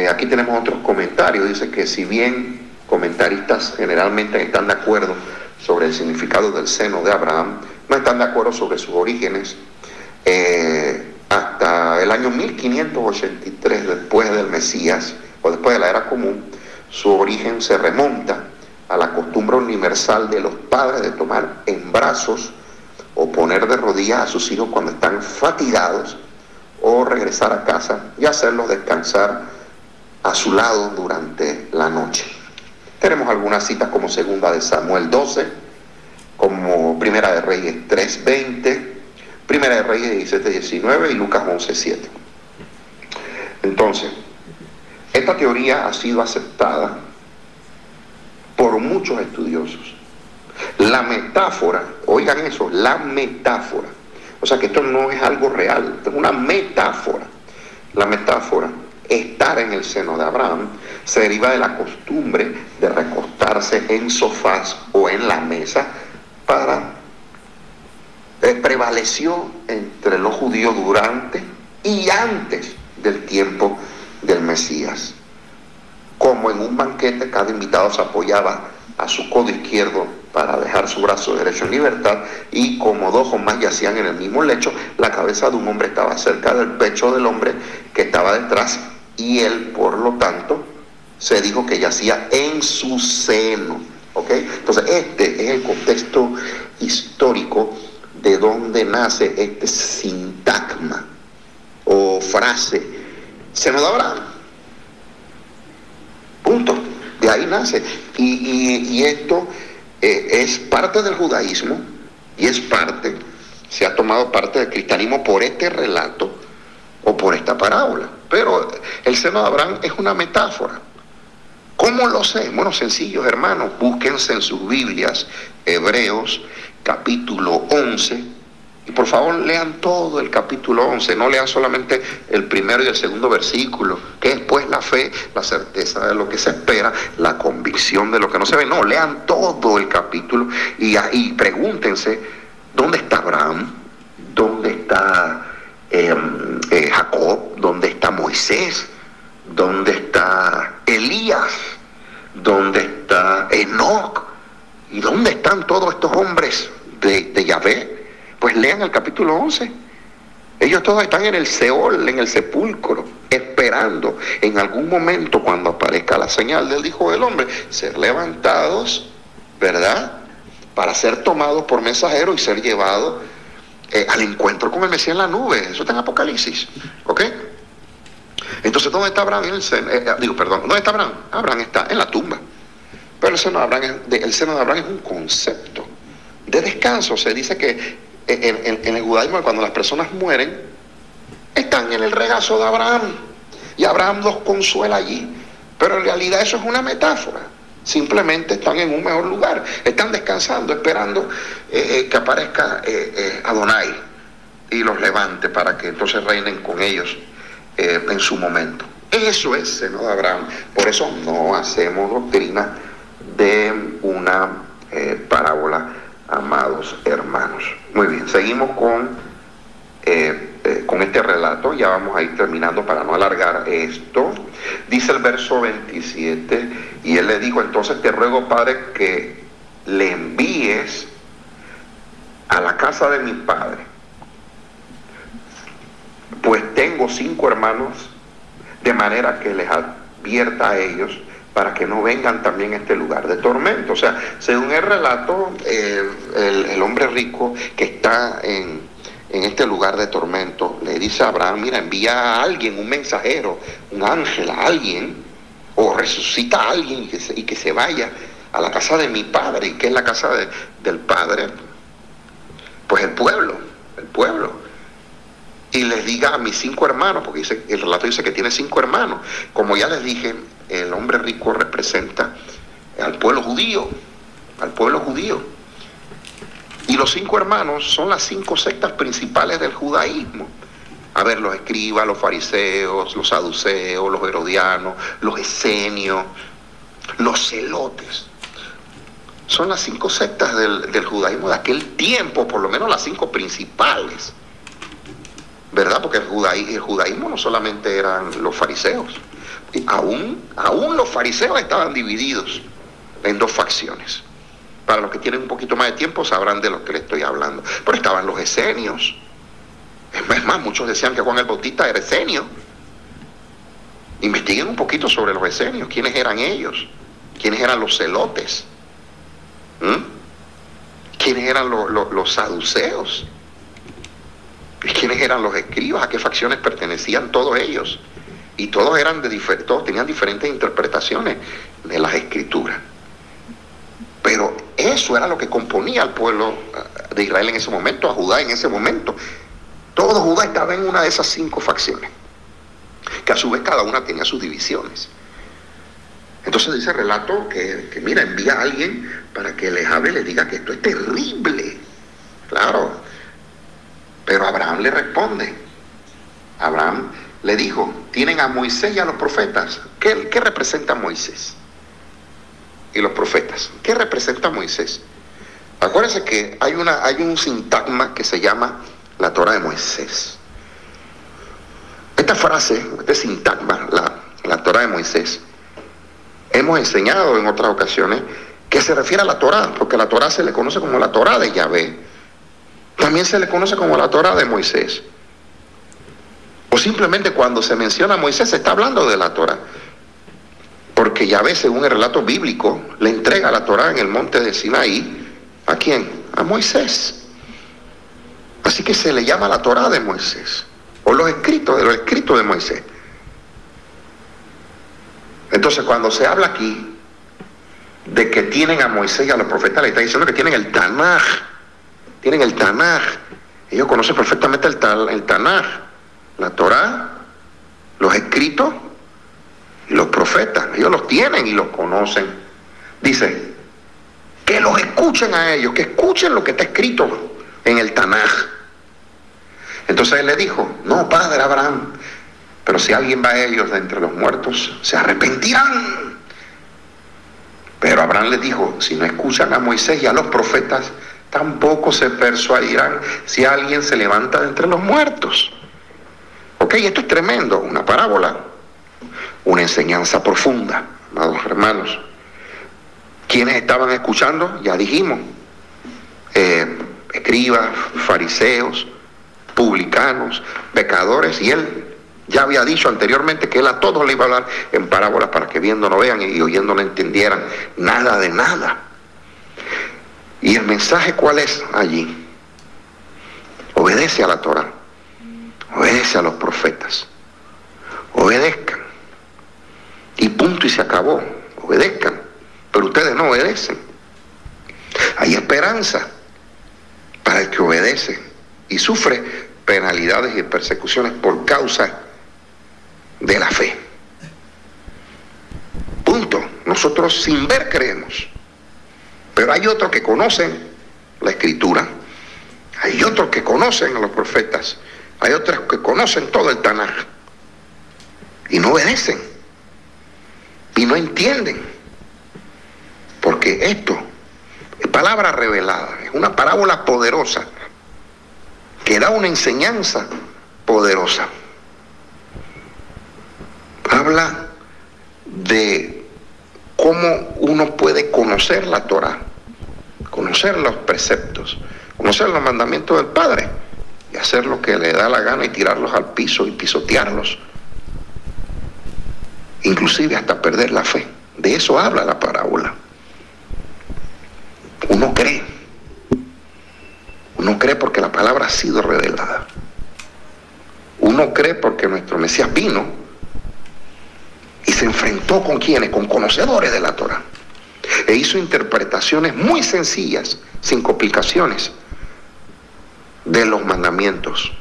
Aquí tenemos otros comentarios. Dice que si bien comentaristas generalmente están de acuerdo sobre el significado del seno de Abraham, no están de acuerdo sobre sus orígenes. Hasta el año 1583 después del Mesías, o después de la Era Común, su origen se remonta a la costumbre universal de los padres de tomar en brazos o poner de rodillas a sus hijos cuando están fatigados, o regresar a casa y hacerlos descansar a su lado durante la noche. Tenemos algunas citas como Segunda de Samuel 12, como Primera de Reyes 3:20, Primera de Reyes 17:19 y Lucas 11:7. Entonces, esta teoría ha sido aceptada por muchos estudiosos. La metáfora, oigan eso, la metáfora, o sea que esto no es algo real, esto es una metáfora. La metáfora estar en el seno de Abraham se deriva de la costumbre de recostarse en sofás o en la mesa prevaleció entre los judíos durante y antes del tiempo del Mesías. Como en un banquete, cada invitado se apoyaba a su codo izquierdo para dejar su brazo derecho en libertad, y como dos o más yacían en el mismo lecho, la cabeza de un hombre estaba cerca del pecho del hombre que estaba detrás, y él, por lo tanto, se dijo que yacía en su seno. ¿Ok? Entonces, este es el contexto histórico de donde nace este sintagma o frase, seno de Abraham. Punto. De ahí nace. Y esto es parte del judaísmo y se ha tomado parte del cristianismo por este relato o por esta parábola. Pero el seno de Abraham es una metáfora. ¿Cómo lo sé? Bueno, sencillo, hermanos. Búsquense en sus Biblias Hebreos capítulo 11. Y por favor lean todo el capítulo 11, no lean solamente el primero y el segundo versículo, que es pues la fe, la certeza de lo que se espera, la convicción de lo que no se ve. No, lean todo el capítulo y pregúntense, ¿dónde está Abraham? ¿Dónde está Jacob? ¿Dónde está Moisés? ¿Dónde está Elías? ¿Dónde está Enoc? ¿Y dónde están todos estos hombres de Yahvé? Pues lean el capítulo 11. Ellos todos están en el Seol, en el sepulcro, esperando en algún momento, cuando aparezca la señal del Hijo del Hombre, ser levantados, ¿verdad?, para ser tomados por mensajeros y ser llevados al encuentro con el Mesías en la nube. Eso está en Apocalipsis. ¿Ok? Entonces, ¿dónde está Abraham? ¿Dónde está Abraham? Abraham está en la tumba. Pero el seno de Abraham es un concepto de descanso. Se dice que en el judaísmo, cuando las personas mueren, están en el regazo de Abraham y Abraham los consuela allí. Pero en realidad eso es una metáfora. Simplemente están en un mejor lugar, están descansando, esperando que aparezca Adonai y los levante para que entonces reinen con ellos en su momento. Eso es seno de Abraham. Por eso no hacemos doctrina de una parábola, amados hermanos. Muy bien, seguimos con este relato. Ya vamos a ir terminando para no alargar esto. Dice el verso 27, y él le dijo: entonces te ruego, Padre, que le envíes a la casa de mi padre, pues tengo 5 hermanos, de manera que les advierta a ellos para que no vengan también a este lugar de tormento. O sea, según el relato, el hombre rico que está en este lugar de tormento le dice a Abraham: mira, envía a alguien, un mensajero, un ángel, a alguien, o resucita a alguien y que se vaya a la casa de mi padre. ¿Y qué es la casa del padre? Pues el pueblo. Y les diga a mis 5 hermanos, porque el relato dice que tiene 5 hermanos. Como ya les dije, el hombre rico representa al pueblo judío, Y los 5 hermanos son las 5 sectas principales del judaísmo. A ver, los escribas, los fariseos, los saduceos, los herodianos, los esenios, los celotes. Son las 5 sectas del judaísmo de aquel tiempo, por lo menos las 5 principales. ¿Verdad? Porque el judaísmo no solamente eran los fariseos. Y aún los fariseos estaban divididos en 2 facciones. Para los que tienen un poquito más de tiempo sabrán de lo que les estoy hablando. Pero estaban los esenios. Es más, muchos decían que Juan el Bautista era esenio. Investiguen un poquito sobre los esenios. ¿Quiénes eran ellos? ¿Quiénes eran los celotes? ¿Quiénes eran los saduceos? ¿Y quiénes eran los escribas? ¿A qué facciones pertenecían todos ellos? Y todos todos tenían diferentes interpretaciones de las escrituras. Pero eso era lo que componía al pueblo de Israel en ese momento, a Judá en ese momento. Todo Judá estaba en una de esas 5 facciones, que a su vez cada una tenía sus divisiones. Entonces dice el relato que mira, envía a alguien para que les hable y les diga que esto es terrible. Claro. Pero Abraham le responde. Abraham le dijo, tienen a Moisés y a los profetas. ¿Qué representa Moisés y los profetas? ¿Qué representa Moisés? Acuérdense que hay un sintagma que se llama la Torá de Moisés. Esta frase, este sintagma, la Torá de Moisés, hemos enseñado en otras ocasiones que se refiere a la Torá, porque la Torá se le conoce como la Torá de Yahvé. También se le conoce como la Torá de Moisés. O simplemente cuando se menciona a Moisés se está hablando de la Torá. Porque Yahvé, según el relato bíblico, le entrega la Torá en el monte de Sinaí. ¿A quién? A Moisés. Así que se le llama la Torá de Moisés. O los escritos de Moisés. Entonces cuando se habla aquí de que tienen a Moisés y a los profetas, le está diciendo que tienen el Tanaj. Tienen el Tanaj. Ellos conocen perfectamente el Tanaj. La Torá, los escritos y los profetas. Ellos los tienen y los conocen. Dice, que los escuchen a ellos, que escuchen lo que está escrito en el Tanaj. Entonces él le dijo, no, padre Abraham, pero si alguien va a ellos de entre los muertos, se arrepentirán. Pero Abraham les dijo, si no escuchan a Moisés y a los profetas, tampoco se persuadirán si alguien se levanta de entre los muertos. Ok, esto es tremendo, una parábola, una enseñanza profunda, amados hermanos. ¿Quiénes estaban escuchando? Ya dijimos, escribas, fariseos, publicanos, pecadores, y él ya había dicho anteriormente que él a todos le iba a hablar en parábolas para que viendo no vean y oyendo no entendieran nada de nada. ¿Y el mensaje cuál es allí? Obedece a la Torá, obedece a los profetas, obedezcan, y punto y se acabó, obedezcan, pero ustedes no obedecen. Hay esperanza para el que obedece y sufre penalidades y persecuciones por causa de la fe. Punto. Nosotros sin ver creemos. Pero hay otros que conocen la Escritura, hay otros que conocen a los profetas, hay otros que conocen todo el Tanaj y no obedecen y no entienden, porque esto es palabra revelada, es una parábola poderosa que da una enseñanza poderosa. Habla de cómo uno puede conocer la Torá, conocer los preceptos, conocer los mandamientos del Padre y hacer lo que le da la gana y tirarlos al piso y pisotearlos, inclusive hasta perder la fe. De eso habla la parábola. Uno cree porque la palabra ha sido revelada. Uno cree porque nuestro Mesías vino y se enfrentó con quienes, con conocedores de la Torá, e hizo interpretaciones muy sencillas, sin complicaciones, de los mandamientos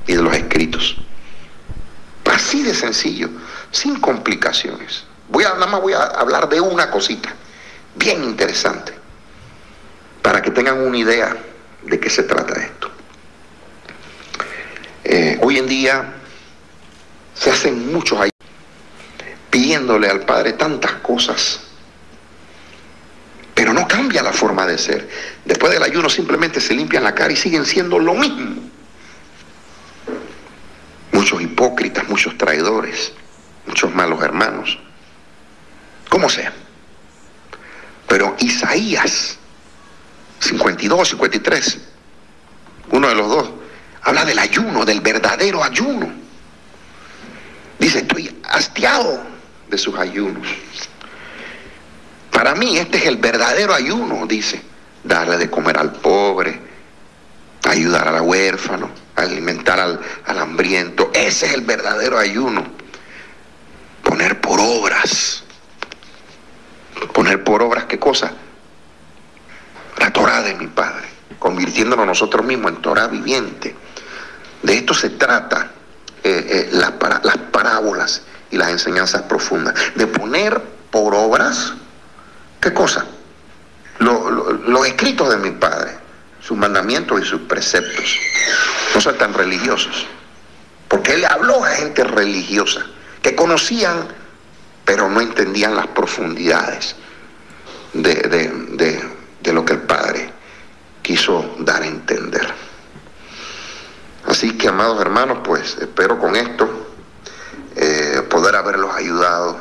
y de los escritos. Así de sencillo, sin complicaciones. Nada más voy a hablar de una cosita bien interesante para que tengan una idea de qué se trata esto. Hoy en día se hacen muchos ahí pidiéndole al Padre tantas cosas, pero no cambia la forma de ser. Después del ayuno simplemente se limpian la cara y siguen siendo lo mismo. Muchos hipócritas, muchos traidores, muchos malos hermanos, como sea. Pero Isaías 52, 53, uno de los dos, habla del ayuno, del verdadero ayuno. Dice, estoy hastiado de sus ayunos. Para mí este es el verdadero ayuno, dice. Darle de comer al pobre, ayudar al huérfano, alimentar al hambriento. Ese es el verdadero ayuno. Poner por obras. Poner por obras, ¿qué cosa? La Torá de mi Padre, convirtiéndonos nosotros mismos en Torá viviente. De esto se trata las parábolas y las enseñanzas profundas, de poner por obras, ¿qué cosa? Los escritos de mi Padre, sus mandamientos y sus preceptos. No ser tan religiosos, porque Él habló a gente religiosa que conocían, pero no entendían las profundidades de lo que el Padre quiso dar a entender. Así que, amados hermanos, pues espero con esto poder haberlos ayudado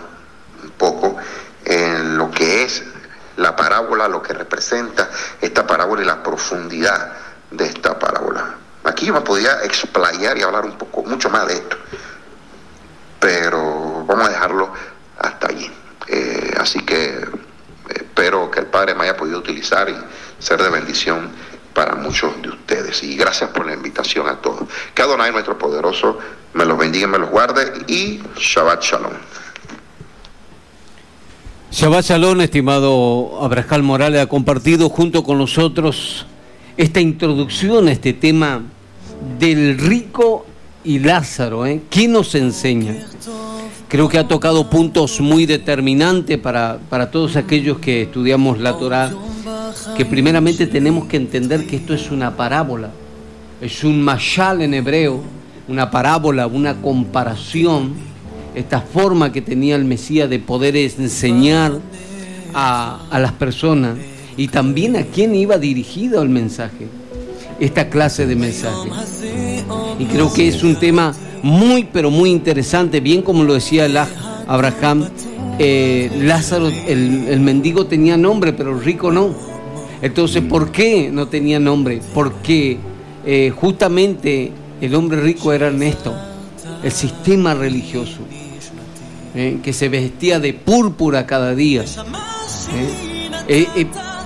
un poco en lo que es la parábola, lo que representa esta parábola y la profundidad de esta parábola. Aquí yo me podía explayar y hablar un poco, mucho más de esto, pero vamos a dejarlo hasta allí. Así que espero que el Padre me haya podido utilizar y ser de bendición para muchos de ustedes. Y gracias por la invitación a todos. Que Adonai, nuestro poderoso, me los bendiga y me los guarde. Y Shabbat Shalom. Shabbat Shalom, estimado Abraham Morales, ha compartido junto con nosotros esta introducción a este tema del rico y Lázaro. ¿Qué nos enseña? Creo que ha tocado puntos muy determinantes para todos aquellos que estudiamos la Torá, que primeramente tenemos que entender que esto es una parábola, es un mashal en hebreo, una parábola, una comparación, esta forma que tenía el Mesías de poder enseñar a las personas y también a quién iba dirigido el mensaje, esta clase de mensaje. Y creo que es un tema muy, pero muy interesante, bien como lo decía el Abraham. Lázaro, el mendigo tenía nombre, pero el rico no. Entonces, ¿por qué no tenía nombre? Porque justamente el hombre rico era Ernesto, el sistema religioso, que se vestía de púrpura cada día.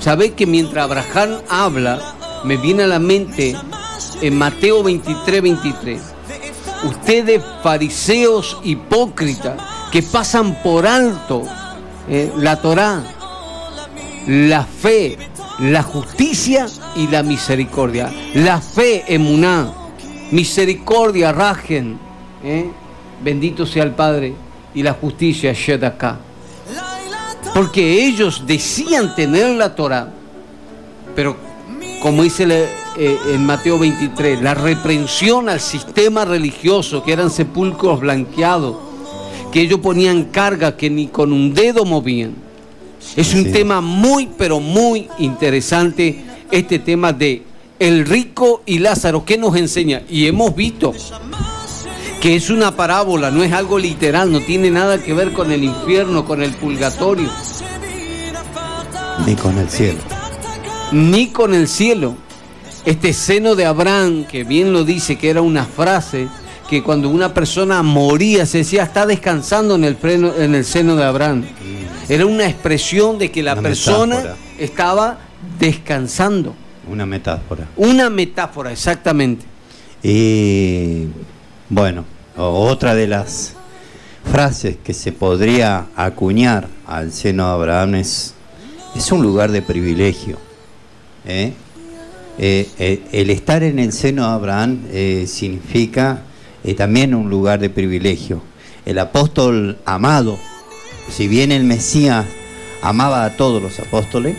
Sabéis que mientras Abraham habla, me viene a la mente en Mateo 23:23. Ustedes, fariseos hipócritas, que pasan por alto la Torá, la fe, la justicia y la misericordia. La fe, emuná, misericordia, rajen, bendito sea el Padre, y la justicia, shedaká. Porque ellos decían tener la Torá, pero como dice en Mateo 23, la reprensión al sistema religioso, que eran sepulcros blanqueados, que ellos ponían carga que ni con un dedo movían. Es un tema muy, pero muy interesante, este tema de el rico y Lázaro. ¿Qué nos enseña? Y hemos visto que es una parábola, no es algo literal, no tiene nada que ver con el infierno, con el purgatorio. Ni con el cielo. Ni con el cielo. Este seno de Abraham, que bien lo dice, que era una frase que cuando una persona moría se decía está descansando en el seno de Abraham. Era una expresión de que la persona metáfora. Estaba descansando. Una metáfora. Una metáfora, exactamente. Y bueno, otra de las frases que se podría acuñar al seno de Abraham es un lugar de privilegio. El estar en el seno de Abraham significa también un lugar de privilegio. El apóstol amado, si bien el Mesías amaba a todos los apóstoles,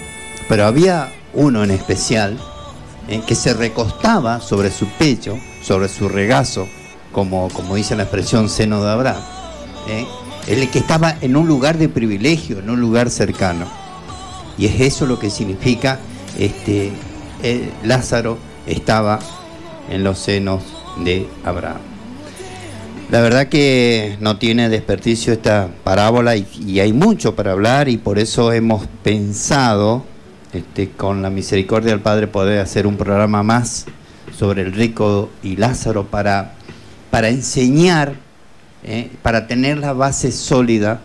pero había uno en especial que se recostaba sobre su pecho, sobre su regazo, como dice la expresión seno de Abraham, el que estaba en un lugar de privilegio, en un lugar cercano. Y es eso lo que significa Lázaro estaba en los senos de Abraham. La verdad que no tiene desperdicio esta parábola y hay mucho para hablar, y por eso hemos pensado, con la misericordia del Padre, poder hacer un programa más sobre el rico y Lázaro para enseñar, para tener la base sólida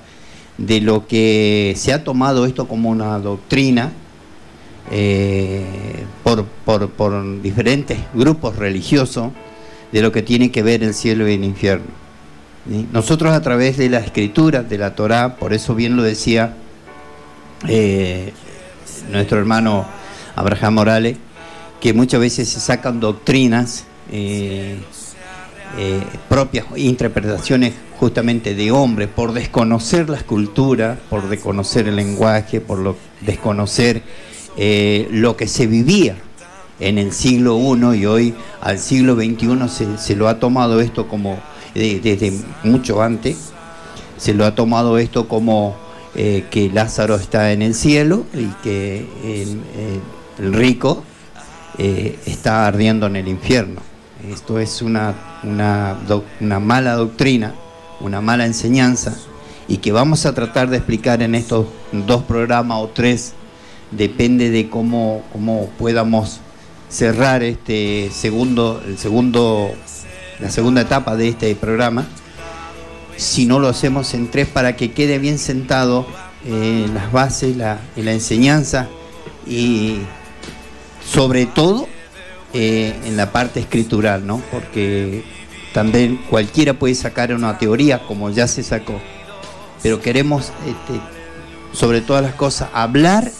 de lo que se ha tomado esto como una doctrina por diferentes grupos religiosos, de lo que tiene que ver el cielo y el infierno. ¿Sí? Nosotros, a través de la escritura, de la Torá, por eso bien lo decía nuestro hermano Abraham Morales, que muchas veces se sacan doctrinas propias, interpretaciones justamente de hombres, por desconocer las culturas, por desconocer el lenguaje, por desconocer lo que se vivía en el siglo I, y hoy al siglo XXI se lo ha tomado esto como desde mucho antes. Se lo ha tomado esto como que Lázaro está en el cielo y que el rico está ardiendo en el infierno. Esto es una mala doctrina, una mala enseñanza, y que vamos a tratar de explicar en estos 2 programas o 3, depende de cómo podamos cerrar la segunda etapa de este programa. Si no lo hacemos en 3, para que quede bien sentado las bases, la enseñanza, y sobre todo en la parte escritural, ¿no? Porque también cualquiera puede sacar una teoría, como ya se sacó, pero queremos, sobre todas las cosas, hablar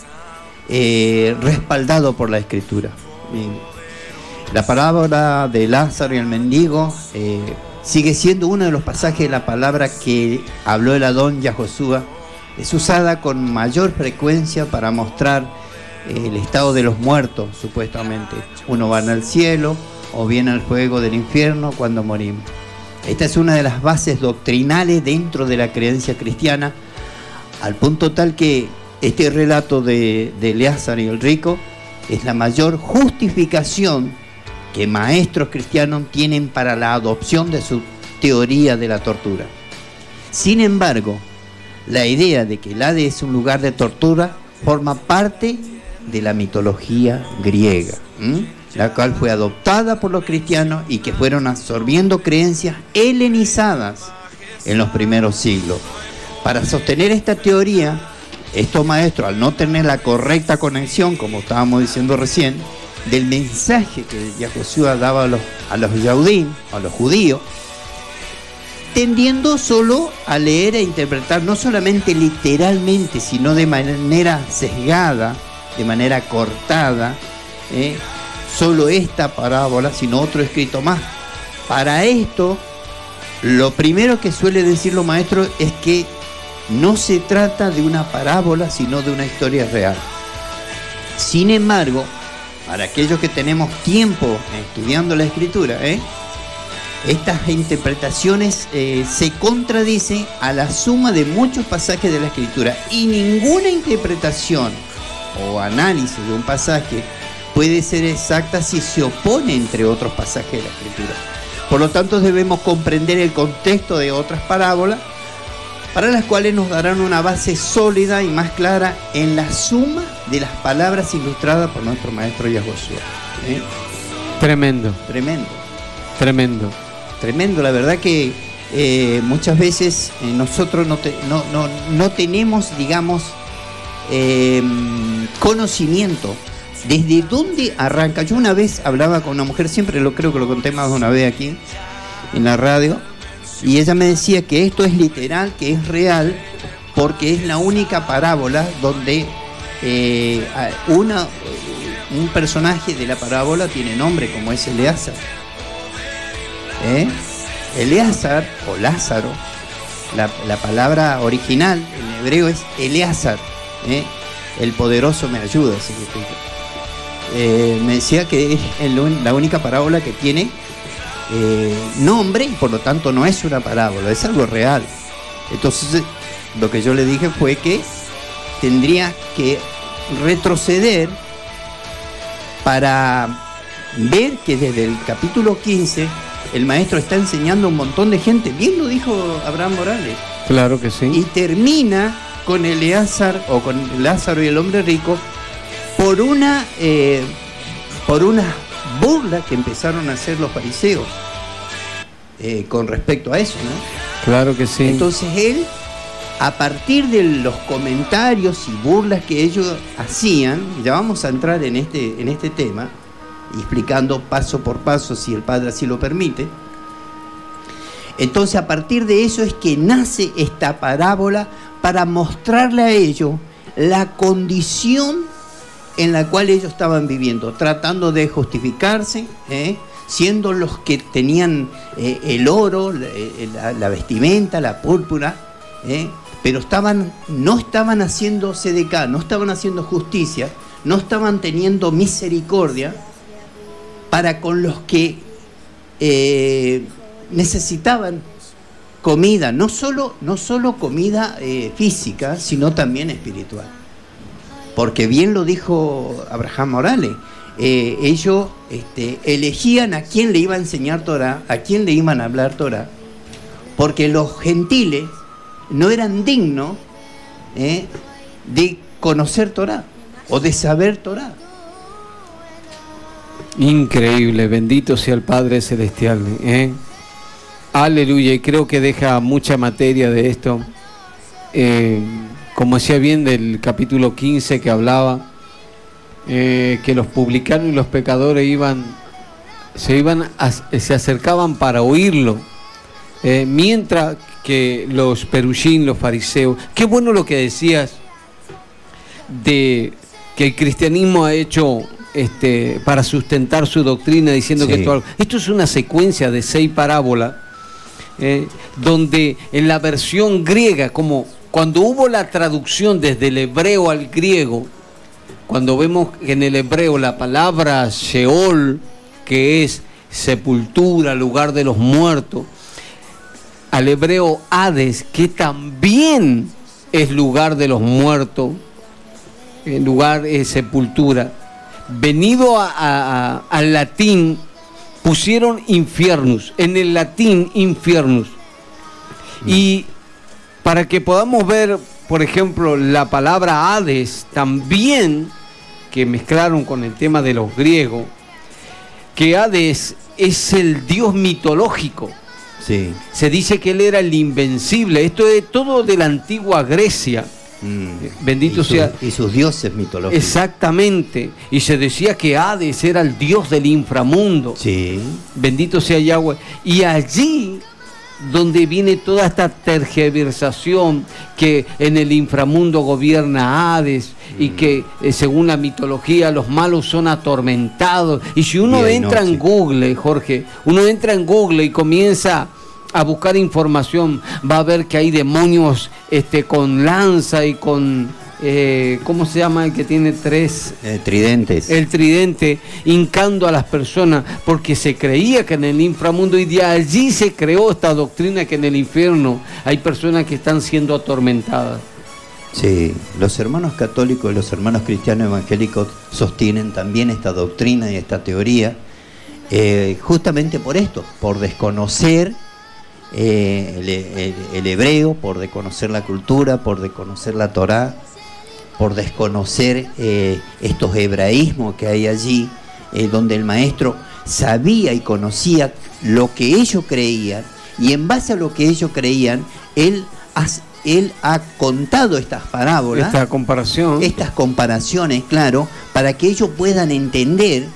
respaldado por la escritura. La parábola de Lázaro y el mendigo sigue siendo uno de los pasajes de la palabra que habló el Adón Yahoshua. Es usada con mayor frecuencia para mostrar el estado de los muertos, supuestamente. Uno va al cielo o viene al fuego del infierno cuando morimos. Esta es una de las bases doctrinales dentro de la creencia cristiana, al punto tal que este relato de Lázaro y el rico es la mayor justificación que maestros cristianos tienen para la adopción de su teoría de la tortura. Sin embargo, la idea de que el Hades es un lugar de tortura forma parte de la mitología griega, la cual fue adoptada por los cristianos y que fueron absorbiendo creencias helenizadas en los primeros siglos. Para sostener esta teoría, estos maestros, al no tener la correcta conexión, como estábamos diciendo recién, del mensaje que Yahoshua daba a los Yahudim, a los judíos, tendiendo solo a leer e interpretar, no solamente literalmente, sino de manera sesgada, de manera cortada, solo esta parábola, sino otro escrito más. Para esto, lo primero que suele decir los maestros es que no se trata de una parábola, sino de una historia real. Sin embargo, para aquellos que tenemos tiempo estudiando la escritura, estas interpretaciones se contradicen a la suma de muchos pasajes de la escritura, y ninguna interpretación o análisis de un pasaje puede ser exacta si se opone entre otros pasajes de la escritura. Por lo tanto, debemos comprender el contexto de otras parábolas, para las cuales nos darán una base sólida y más clara en la suma de las palabras ilustradas por nuestro maestro Yahoshua. Tremendo. Tremendo. Tremendo. Tremendo, la verdad que muchas veces nosotros no tenemos, digamos, conocimiento desde dónde arranca. Yo una vez hablaba con una mujer, siempre creo que lo conté más de una vez aquí en la radio, y ella me decía que esto es literal, que es real, porque es la única parábola donde un personaje de la parábola tiene nombre, como es Eleazar. Eleazar o Lázaro, la palabra original en hebreo es Eleazar, el poderoso me ayuda, significa. Me decía que es la única parábola que tiene nombre, y por lo tanto no es una parábola, es algo real. Entonces lo que yo le dije fue que tendría que retroceder para ver que desde el capítulo 15 el maestro está enseñando a un montón de gente. Bien lo dijo Abraham Morales. Claro que sí. Y termina con Eleazar, o con Lázaro y el hombre rico, por una burla que empezaron a hacer los fariseos con respecto a eso, ¿no? Claro que sí. Entonces él, a partir de los comentarios y burlas que ellos hacían, ya vamos a entrar en este tema, explicando paso por paso, si el Padre así lo permite. Entonces, a partir de eso es que nace esta parábola, para mostrarle a ellos la condición en la cual ellos estaban viviendo, tratando de justificarse, siendo los que tenían el oro, la vestimenta, la púrpura, pero no estaban haciendo sedecá, no estaban haciendo justicia, no estaban teniendo misericordia para con los que necesitaban comida, no solo comida física, sino también espiritual. Porque bien lo dijo Abraham Morales, ellos elegían a quién le iba a enseñar Torah, a quién le iban a hablar Torah, porque los gentiles no eran dignos de conocer Torah o de saber Torah. Increíble, bendito sea el Padre Celestial. Aleluya, y creo que deja mucha materia de esto. Como decía bien del capítulo 15 que hablaba, que los publicanos y los pecadores se acercaban para oírlo, mientras que los perushim, los fariseos. Qué bueno lo que decías de que el cristianismo ha hecho para sustentar su doctrina, diciendo que esto es una secuencia de 6 parábolas, donde en la versión griega, como cuando hubo la traducción desde el hebreo al griego, cuando vemos en el hebreo la palabra Sheol, que es sepultura, lugar de los muertos, al hebreo Hades, que también es lugar de los muertos, lugar es sepultura. Venido al latín, pusieron infernus, en el latín infernus. Y para que podamos ver, por ejemplo, la palabra Hades, también, que mezclaron con el tema de los griegos, que Hades es el dios mitológico. Sí. Se dice que él era el invencible. Esto es todo de la antigua Grecia. Bendito sea. Y sus dioses mitológicos. Exactamente. Y se decía que Hades era el dios del inframundo. Sí. Bendito sea Yahweh. Y allí donde viene toda esta tergiversación, que en el inframundo gobierna Hades, y que según la mitología los malos son atormentados. Y si uno entra en Google, Jorge, uno entra en Google y comienza a buscar información, va a ver que hay demonios con lanza y con ¿cómo se llama el que tiene 3? Tridentes. El tridente, hincando a las personas, porque se creía que en el inframundo, y de allí se creó esta doctrina que en el infierno hay personas que están siendo atormentadas. Sí, los hermanos católicos y los hermanos cristianos evangélicos sostienen también esta doctrina y esta teoría, justamente por esto, por desconocer el hebreo, por desconocer la cultura, por desconocer la Torá, por desconocer estos hebraísmos que hay allí, donde el maestro sabía y conocía lo que ellos creían, y en base a lo que ellos creían, él ha contado estas parábolas, estas comparaciones, claro, para que ellos puedan entender,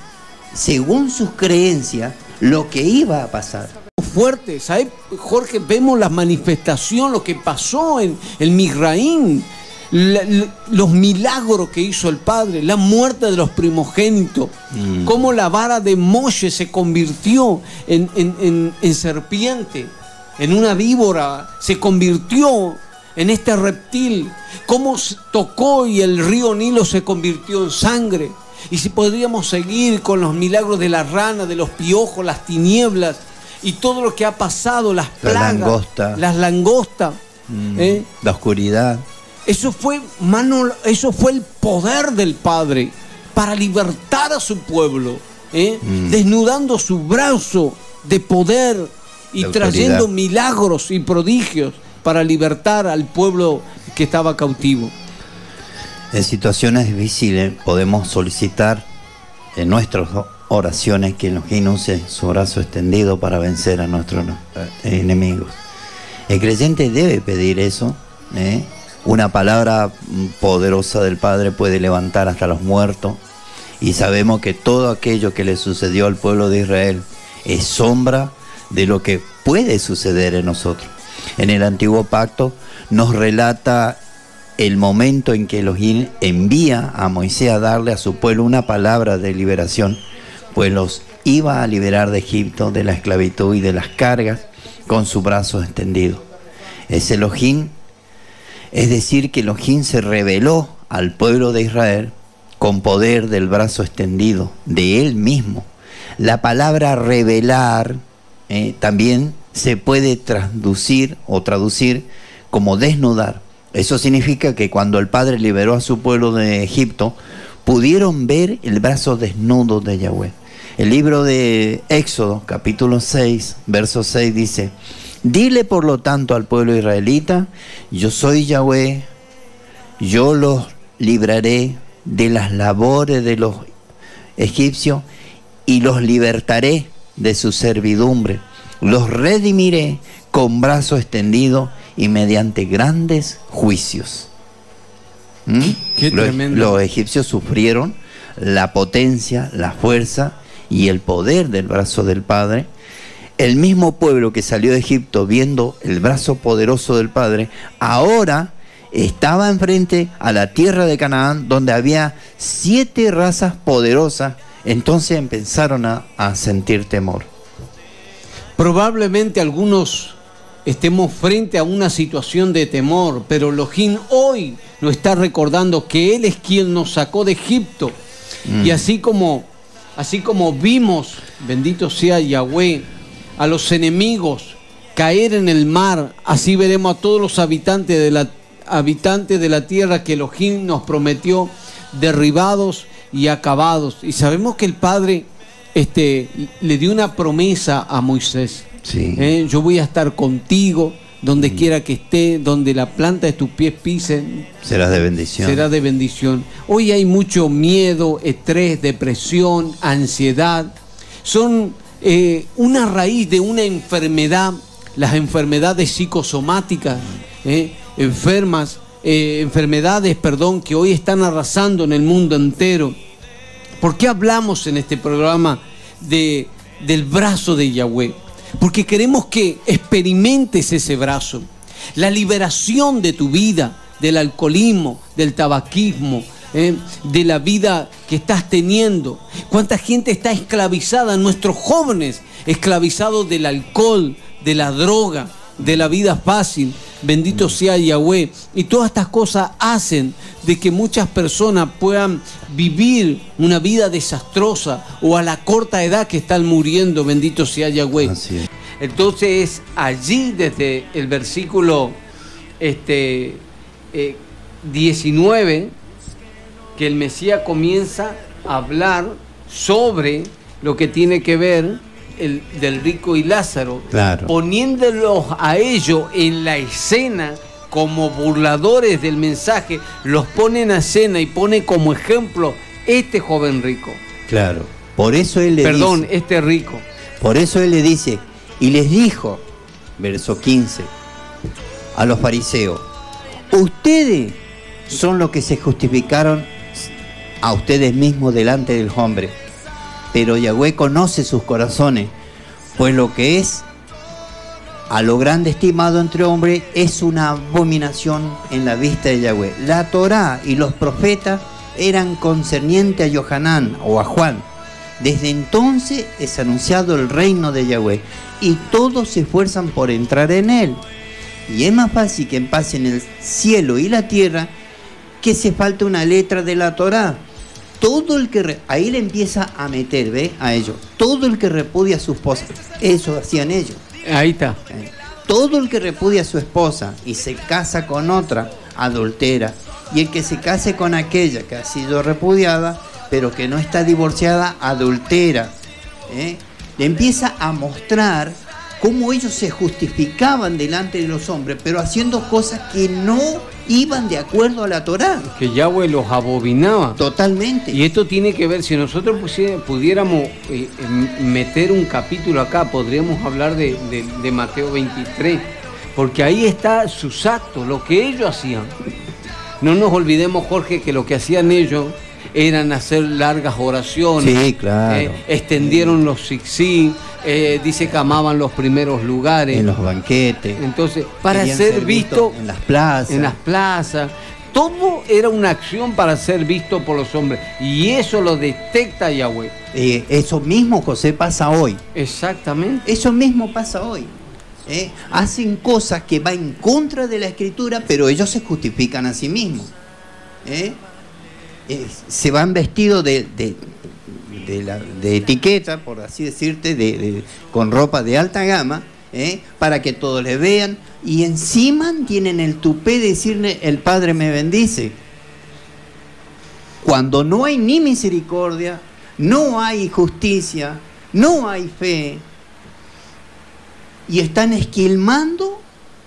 según sus creencias, lo que iba a pasar. Fuerte, ¿sabes, Jorge? Vemos la manifestación, lo que pasó en el Misraín, los milagros que hizo el Padre, la muerte de los primogénitos, cómo la vara de Moshe se convirtió en serpiente, en una víbora, se convirtió en este reptil, cómo tocó y el río Nilo se convirtió en sangre. Y si podríamos seguir con los milagros de la rana, de los piojos, las tinieblas y todo lo que ha pasado, las plagas, las langostas, la oscuridad. Eso fue el poder del Padre para libertar a su pueblo, desnudando su brazo de poder y trayendo milagros y prodigios para libertar al pueblo que estaba cautivo. En situaciones difíciles podemos solicitar en nuestras oraciones que Elohim use su brazo extendido para vencer a nuestros enemigos. El creyente debe pedir eso. Una palabra poderosa del Padre puede levantar hasta los muertos, y sabemos que todo aquello que le sucedió al pueblo de Israel es sombra de lo que puede suceder en nosotros. En el Antiguo Pacto nos relata el momento en que Elohim envía a Moisés a darle a su pueblo una palabra de liberación, pues los iba a liberar de Egipto, de la esclavitud y de las cargas, con su brazo extendido. Es Elohim, es decir, que Elohim se reveló al pueblo de Israel con poder del brazo extendido de él mismo. La palabra revelar también se puede traducir como desnudar. Eso significa que cuando el Padre liberó a su pueblo de Egipto, pudieron ver el brazo desnudo de Yahweh. El libro de Éxodo, capítulo 6, verso 6 dice: dile por lo tanto al pueblo israelita, yo soy Yahweh, yo los libraré de las labores de los egipcios y los libertaré de su servidumbre. Los redimiré con brazo extendido y mediante grandes juicios. Qué tremendo. Los egipcios sufrieron la potencia, la fuerza y el poder del brazo del Padre. El mismo pueblo que salió de Egipto viendo el brazo poderoso del Padre, ahora estaba enfrente a la tierra de Canaán, donde había 7 razas poderosas. Entonces empezaron a sentir temor. Probablemente algunos estemos frente a una situación de temor, pero Elohim hoy nos está recordando que Él es quien nos sacó de Egipto. Y así como vimos, bendito sea Yahweh, a los enemigos caer en el mar, así veremos a todos los habitantes de la tierra que Elohim nos prometió, derribados y acabados. Y sabemos que el Padre le dio una promesa a Moisés. Sí. Yo voy a estar contigo donde quiera que esté, donde la planta de tus pies pisen. Serás de bendición. Será de bendición. Hoy hay mucho miedo, estrés, depresión, ansiedad. Son una raíz de una enfermedad, las enfermedades psicosomáticas, enfermedades, que hoy están arrasando en el mundo entero. ¿Por qué hablamos en este programa del brazo de Yahweh? Porque queremos que experimentes ese brazo, la liberación de tu vida, del alcoholismo, del tabaquismo, de la vida que estás teniendo. ¿Cuánta gente está esclavizada? Nuestros jóvenes esclavizados del alcohol, de la droga, de la vida fácil. Bendito sea Yahweh. Y todas estas cosas hacen de que muchas personas puedan vivir una vida desastrosa o a la corta edad que están muriendo. Bendito sea Yahweh. Así es. Entonces allí desde el versículo 19 que el Mesías comienza a hablar sobre lo que tiene que ver del rico y Lázaro, claro, poniéndolos a ellos en la escena como burladores del mensaje. Los pone en escena y pone como ejemplo este joven rico. Claro, por eso él le dice, este rico. Por eso él le dice, y les dijo, verso 15, a los fariseos: ustedes son los que se justificaron a ustedes mismos delante del hombre, pero Yahweh conoce sus corazones, pues lo que es a lo grande estimado entre hombres es una abominación en la vista de Yahweh. La Torá y los profetas eran concernientes a Yohanán o a Juan. Desde entonces es anunciado el reino de Yahweh y todos se esfuerzan por entrar en él. Y es más fácil que pasen el cielo y la tierra que se falte una letra de la Torá. Todo el que... Ahí le empieza a meter, ¿ve? A ellos. Todo el que repudia a su esposa. Eso hacían ellos. Ahí está. Todo el que repudia a su esposa y se casa con otra, adultera. Y el que se case con aquella que ha sido repudiada, pero que no está divorciada, adultera. Le empieza a mostrar cómo ellos se justificaban delante de los hombres, pero haciendo cosas que no iban de acuerdo a la Torá. Que Yahweh los abominaba. Totalmente. Y esto tiene que ver, si nosotros pudiéramos meter un capítulo acá, podríamos hablar de Mateo 23, porque ahí está sus actos, lo que ellos hacían. No nos olvidemos, Jorge, que lo que hacían ellos eran hacer largas oraciones. Sí, claro. Extendieron los zigzig, dice que amaban los primeros lugares. En los banquetes. Entonces, para ser visto en las plazas. En las plazas. Todo era una acción para ser visto por los hombres. Y eso lo detecta Yahweh. Eso mismo, José, pasa hoy. Exactamente. Eso mismo pasa hoy. Hacen cosas que van en contra de la Escritura, pero ellos se justifican a sí mismos. Se van vestidos de etiqueta, por así decirte, con ropa de alta gama, para que todos le vean, y encima tienen el tupé de decirle el Padre me bendice, cuando no hay ni misericordia, no hay justicia, no hay fe, y están esquilmando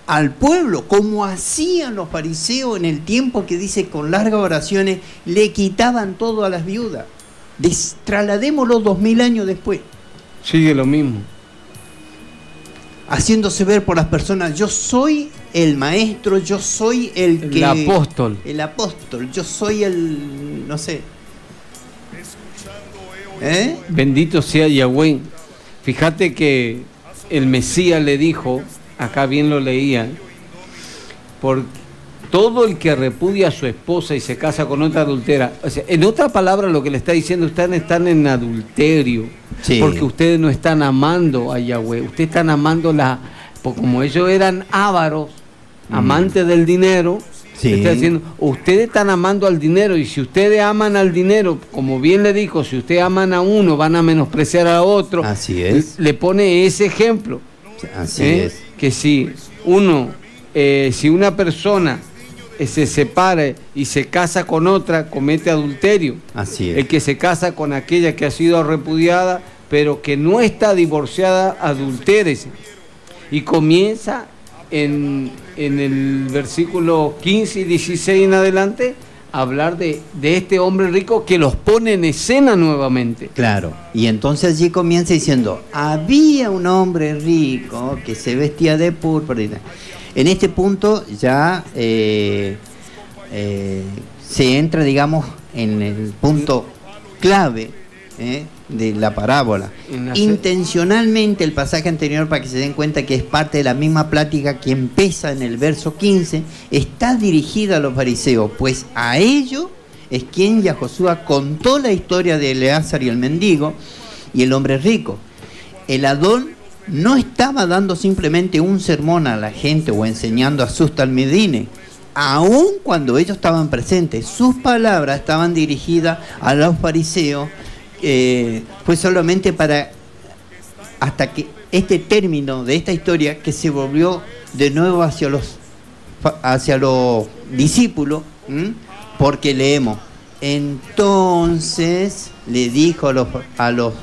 al pueblo, como hacían los fariseos en el tiempo que dice con largas oraciones, le quitaban todo a las viudas. Trasladémoslo 2000 años después. Sigue lo mismo. Haciéndose ver por las personas, yo soy el maestro, yo soy el apóstol. El apóstol, yo soy el, no sé. Bendito sea Yahweh. Fíjate que el Mesías le dijo, acá bien lo leía, por todo el que repudia a su esposa y se casa con otra adultera. O sea, en otra palabra, lo que le está diciendo, ustedes están en adulterio, sí, porque ustedes no están amando a Yahweh, ustedes están amando porque como ellos eran ávaros, amantes del dinero, sí, está diciendo, ustedes están amando al dinero, y si ustedes aman al dinero, como bien le dijo, si ustedes aman a uno, van a menospreciar a otro. Así es. Le pone ese ejemplo. Así es. Que si una persona se separa y se casa con otra, comete adulterio. Así es. El que se casa con aquella que ha sido repudiada, pero que no está divorciada, adultérese. Y comienza en el versículo 15 y 16 en adelante a hablar de este hombre rico que los pone en escena nuevamente. Claro, y entonces allí comienza diciendo, había un hombre rico que se vestía de púrpura. En este punto ya se entra, digamos, en el punto clave de la parábola. Intencionalmente el pasaje anterior, para que se den cuenta que es parte de la misma plática que empieza en el verso 15, está dirigida a los fariseos, pues a ellos es quien Yahoshua contó la historia de Eleazar y el mendigo y el hombre rico. El Adón no estaba dando simplemente un sermón a la gente o enseñando a sus talmidines, aun cuando ellos estaban presentes. Sus palabras estaban dirigidas a los fariseos, fue solamente para, hasta que este término de esta historia, que se volvió de nuevo hacia los discípulos, porque leemos, entonces le dijo a los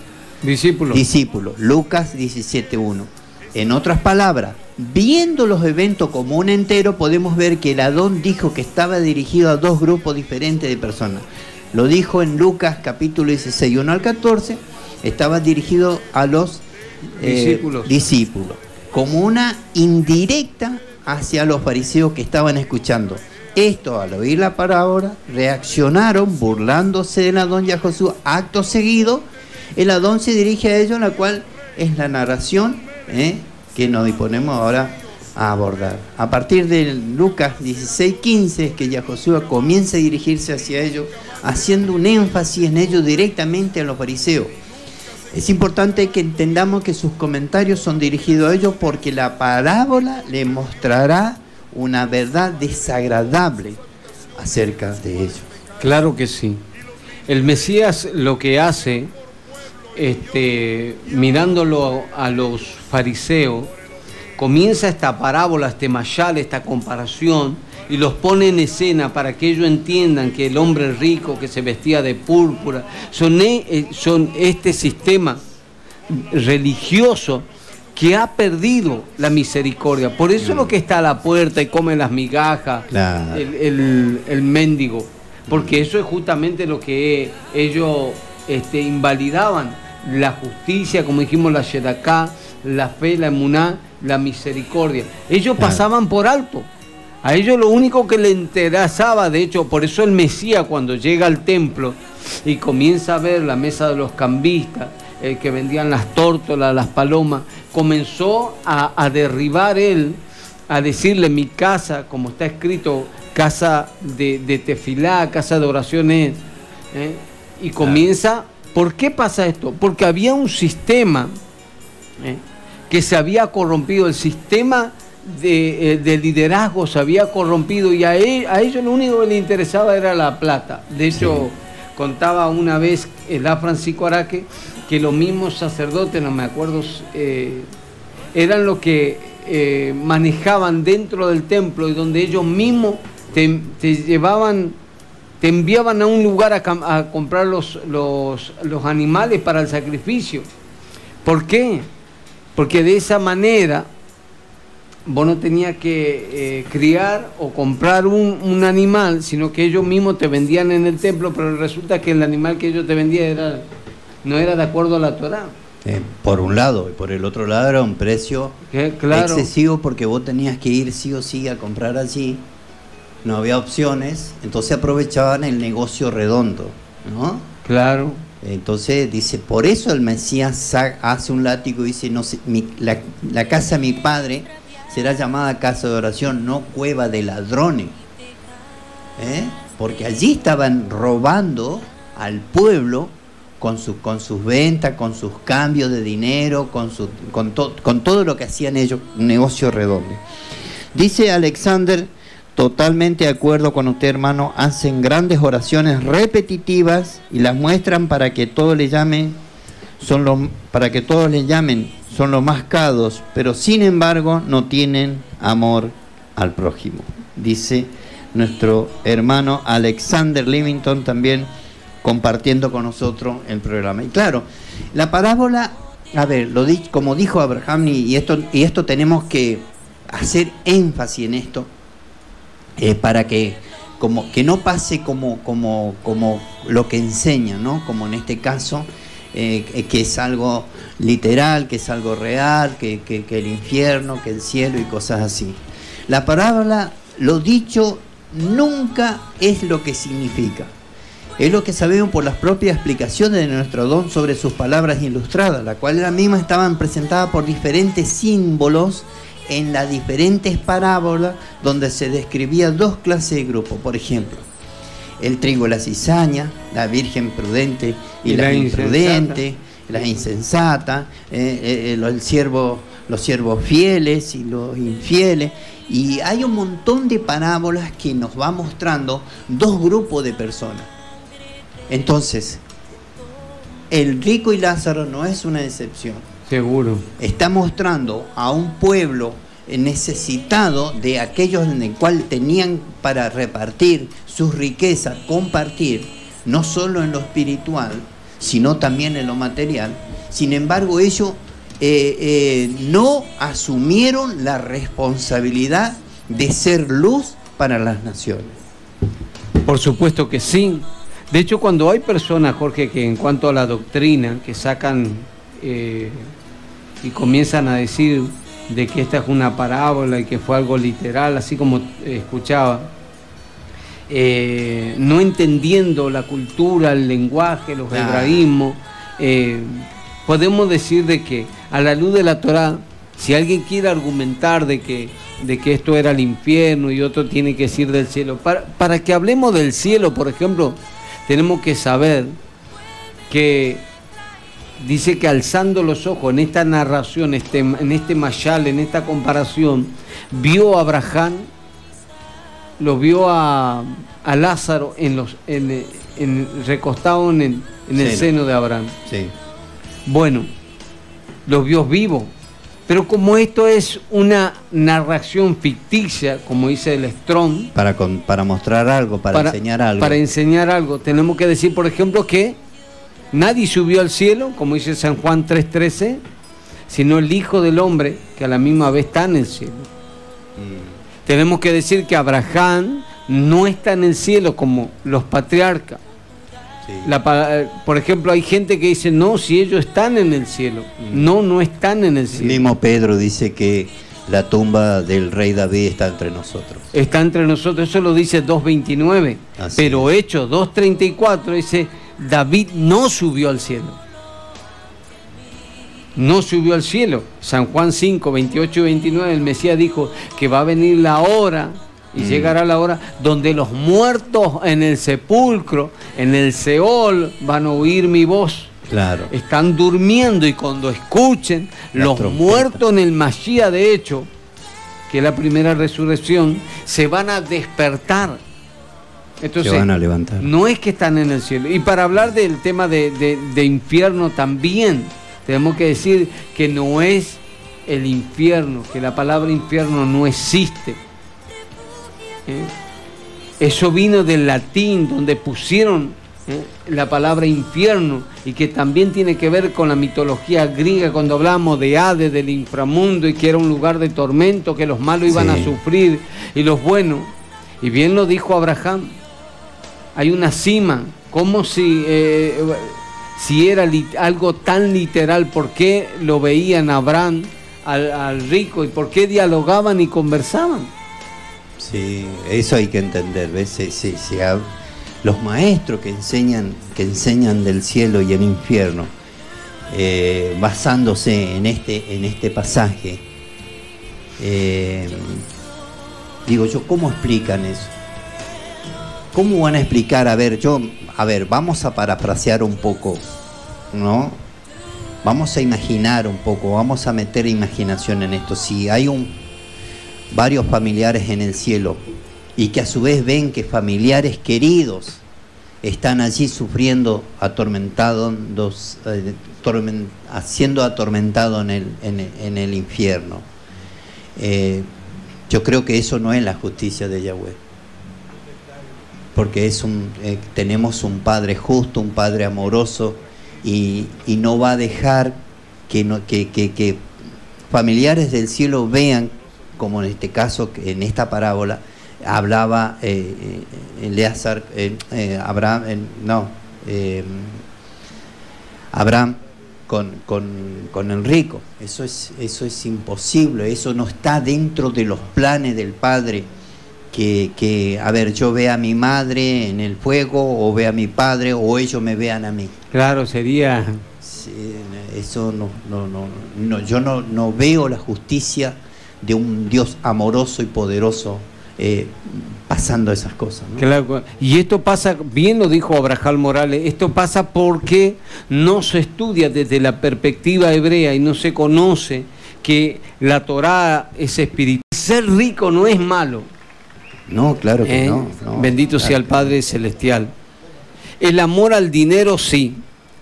discípulos, Lucas 17:1. En otras palabras, viendo los eventos como un entero, podemos ver que el Adón dijo que estaba dirigido a dos grupos diferentes de personas. Lo dijo en Lucas capítulo 16, 1 al 14, estaba dirigido a los discípulos, como una indirecta hacia los fariseos que estaban escuchando. Esto, al oír la parábola, reaccionaron burlándose del Adón Yahoshua. Acto seguido, el Adón se dirige a ellos, la cual es la narración que nos disponemos ahora a abordar. A partir de Lucas 16:15 es que Yahoshua comienza a dirigirse hacia ellos, haciendo un énfasis en ellos directamente a los fariseos. Es importante que entendamos que sus comentarios son dirigidos a ellos porque la parábola le mostrará una verdad desagradable acerca de ellos. Claro que sí. El Mesías lo que hace, mirándolo a los fariseos, comienza esta parábola, este mayal, esta comparación, y los pone en escena para que ellos entiendan que el hombre rico que se vestía de púrpura son este sistema religioso que ha perdido la misericordia. Por eso es lo que está a la puerta y come las migajas, claro, el mendigo, porque eso es justamente lo que ellos invalidaban, la justicia, como dijimos, la Shedaká, la fe, la emuná, la misericordia. Ellos pasaban por alto. A ellos lo único que les interesaba, de hecho, por eso el Mesías, cuando llega al templo y comienza a ver la mesa de los cambistas, que vendían las tórtolas, las palomas, comenzó a derribar él, a decirle: mi casa, como está escrito, casa de tefilá, casa de oraciones, y comienza. ¿Por qué pasa esto? Porque había un sistema que se había corrompido, el sistema de liderazgo se había corrompido, y a ellos lo único que les interesaba era la plata. De hecho, contaba una vez el Francisco Araque que los mismos sacerdotes, no me acuerdo eran los que manejaban dentro del templo y donde ellos mismos te llevaban, te enviaban a un lugar a comprar los animales para el sacrificio. ¿Por qué? Porque de esa manera vos no tenías que criar o comprar un animal, sino que ellos mismos te vendían en el templo, pero resulta que el animal que ellos te vendían no era de acuerdo a la Torá. Por un lado, y por el otro lado era un precio claro, excesivo, porque vos tenías que ir sí o sí a comprar allí, no había opciones, entonces aprovechaban el negocio redondo, ¿no? Claro. Entonces dice, por eso el Mesías hace un látigo y dice, no sé, la casa de mi padre será llamada casa de oración, no cueva de ladrones, porque allí estaban robando al pueblo con sus ventas, con sus cambios de dinero, con todo lo que hacían ellos, un negocio redondo. Dice Alexander, totalmente de acuerdo con usted, hermano, hacen grandes oraciones repetitivas y las muestran para que todos le llamen, son los más cados, pero sin embargo no tienen amor al prójimo. Dice nuestro hermano Alexander Livington, también compartiendo con nosotros el programa. Y claro, la parábola, a ver, como dijo Abraham, y esto tenemos que hacer énfasis en esto, para que no pase como lo que enseña, ¿no? Como en este caso, que es algo literal, que es algo real, que el infierno, que el cielo y cosas así. La parábola, lo dicho, nunca es lo que significa. Es lo que sabemos por las propias explicaciones de nuestro don sobre sus palabras ilustradas, las cuales las mismas estaban presentadas por diferentes símbolos en las diferentes parábolas, donde se describía dos clases de grupos. Por ejemplo, el trigo y la cizaña, la virgen prudente y la imprudente, la insensata, los siervos fieles y los infieles. Y hay un montón de parábolas que nos va mostrando dos grupos de personas. Entonces, el rico y Lázaro no es una excepción. Seguro. Está mostrando a un pueblo necesitado de aquellos en el cual tenían para repartir sus riquezas, compartir, no solo en lo espiritual, sino también en lo material. Sin embargo, ellos no asumieron la responsabilidad de ser luz para las naciones. Por supuesto que sí. De hecho, cuando hay personas, Jorge, que en cuanto a la doctrina, que sacan y comienzan a decir de que esta es una parábola y que fue algo literal, así como escuchaba, no entendiendo la cultura, el lenguaje, los hebraísmos, podemos decir de que a la luz de la Torá, si alguien quiere argumentar de que esto era el infierno y otro tiene que decir del cielo, para que hablemos del cielo, por ejemplo, tenemos que saber que dice que alzando los ojos en esta narración, en este mashal, en esta comparación, vio a Abraham, lo vio a Lázaro recostado en el seno de Abraham. Sí. Bueno, los vio vivos, pero como esto es una narración ficticia, como dice el Strong, para mostrar algo, para enseñar algo, tenemos que decir, por ejemplo, que nadie subió al cielo, como dice San Juan 3:13, sino el Hijo del Hombre, que a la misma vez está en el cielo. Tenemos que decir que Abraham no está en el cielo como los patriarcas. Sí. Por ejemplo, hay gente que dice, no, si ellos están en el cielo. No están en el cielo. El mismo Pedro dice que la tumba del rey David está entre nosotros. Está entre nosotros, eso lo dice 2:29. Pero Hechos 2:34 dice, David no subió al cielo. No subió al cielo. San Juan 5:28 y 29, el Mesías dijo que va a venir la hora, y llegará la hora donde los muertos en el sepulcro, en el Seol, van a oír mi voz. Claro. Están durmiendo y cuando escuchen los muertos en el Mashiach, de hecho, que es la primera resurrección, se van a despertar. Entonces, se van a levantar. No es que están en el cielo. Y para hablar del tema de infierno también, tenemos que decir que no es el infierno, que la palabra infierno no existe. Eso vino del latín, donde pusieron la palabra infierno, y que también tiene que ver con la mitología griega, cuando hablamos de Hades, del inframundo, y que era un lugar de tormento, que los malos iban a sufrir y los buenos. Y bien lo dijo Abraham, hay una cima, como si era algo tan literal. ¿Por qué lo veían Abraham al rico y por qué dialogaban y conversaban? Sí, eso hay que entender, ¿ves? Los maestros que enseñan del cielo y el infierno, basándose en este pasaje, digo yo, ¿cómo explican eso? ¿Cómo van a explicar? A ver, vamos a parafrasear un poco, ¿no? Vamos a imaginar un poco, vamos a meter imaginación en esto. Si hay varios familiares en el cielo y que a su vez ven que familiares queridos están allí sufriendo, siendo atormentados en el infierno, yo creo que eso no es la justicia de Yahweh, porque tenemos un Padre justo, un Padre amoroso, y no va a dejar que familiares del cielo vean, como en este caso, en esta parábola hablaba Abraham con el rico. Eso es imposible, eso no está dentro de los planes del Padre. A ver, yo vea a mi madre en el fuego, o vea a mi padre, o ellos me vean a mí. Claro, sería... Sí, eso no, yo no veo la justicia de un Dios amoroso y poderoso pasando esas cosas, ¿no? Claro, y esto pasa, bien lo dijo Abraham Morales, esto pasa porque no se estudia desde la perspectiva hebrea y no se conoce que la Torá es espiritual. Ser rico no es malo. No, claro que no. Bendito sea el Padre Celestial. El amor al dinero sí,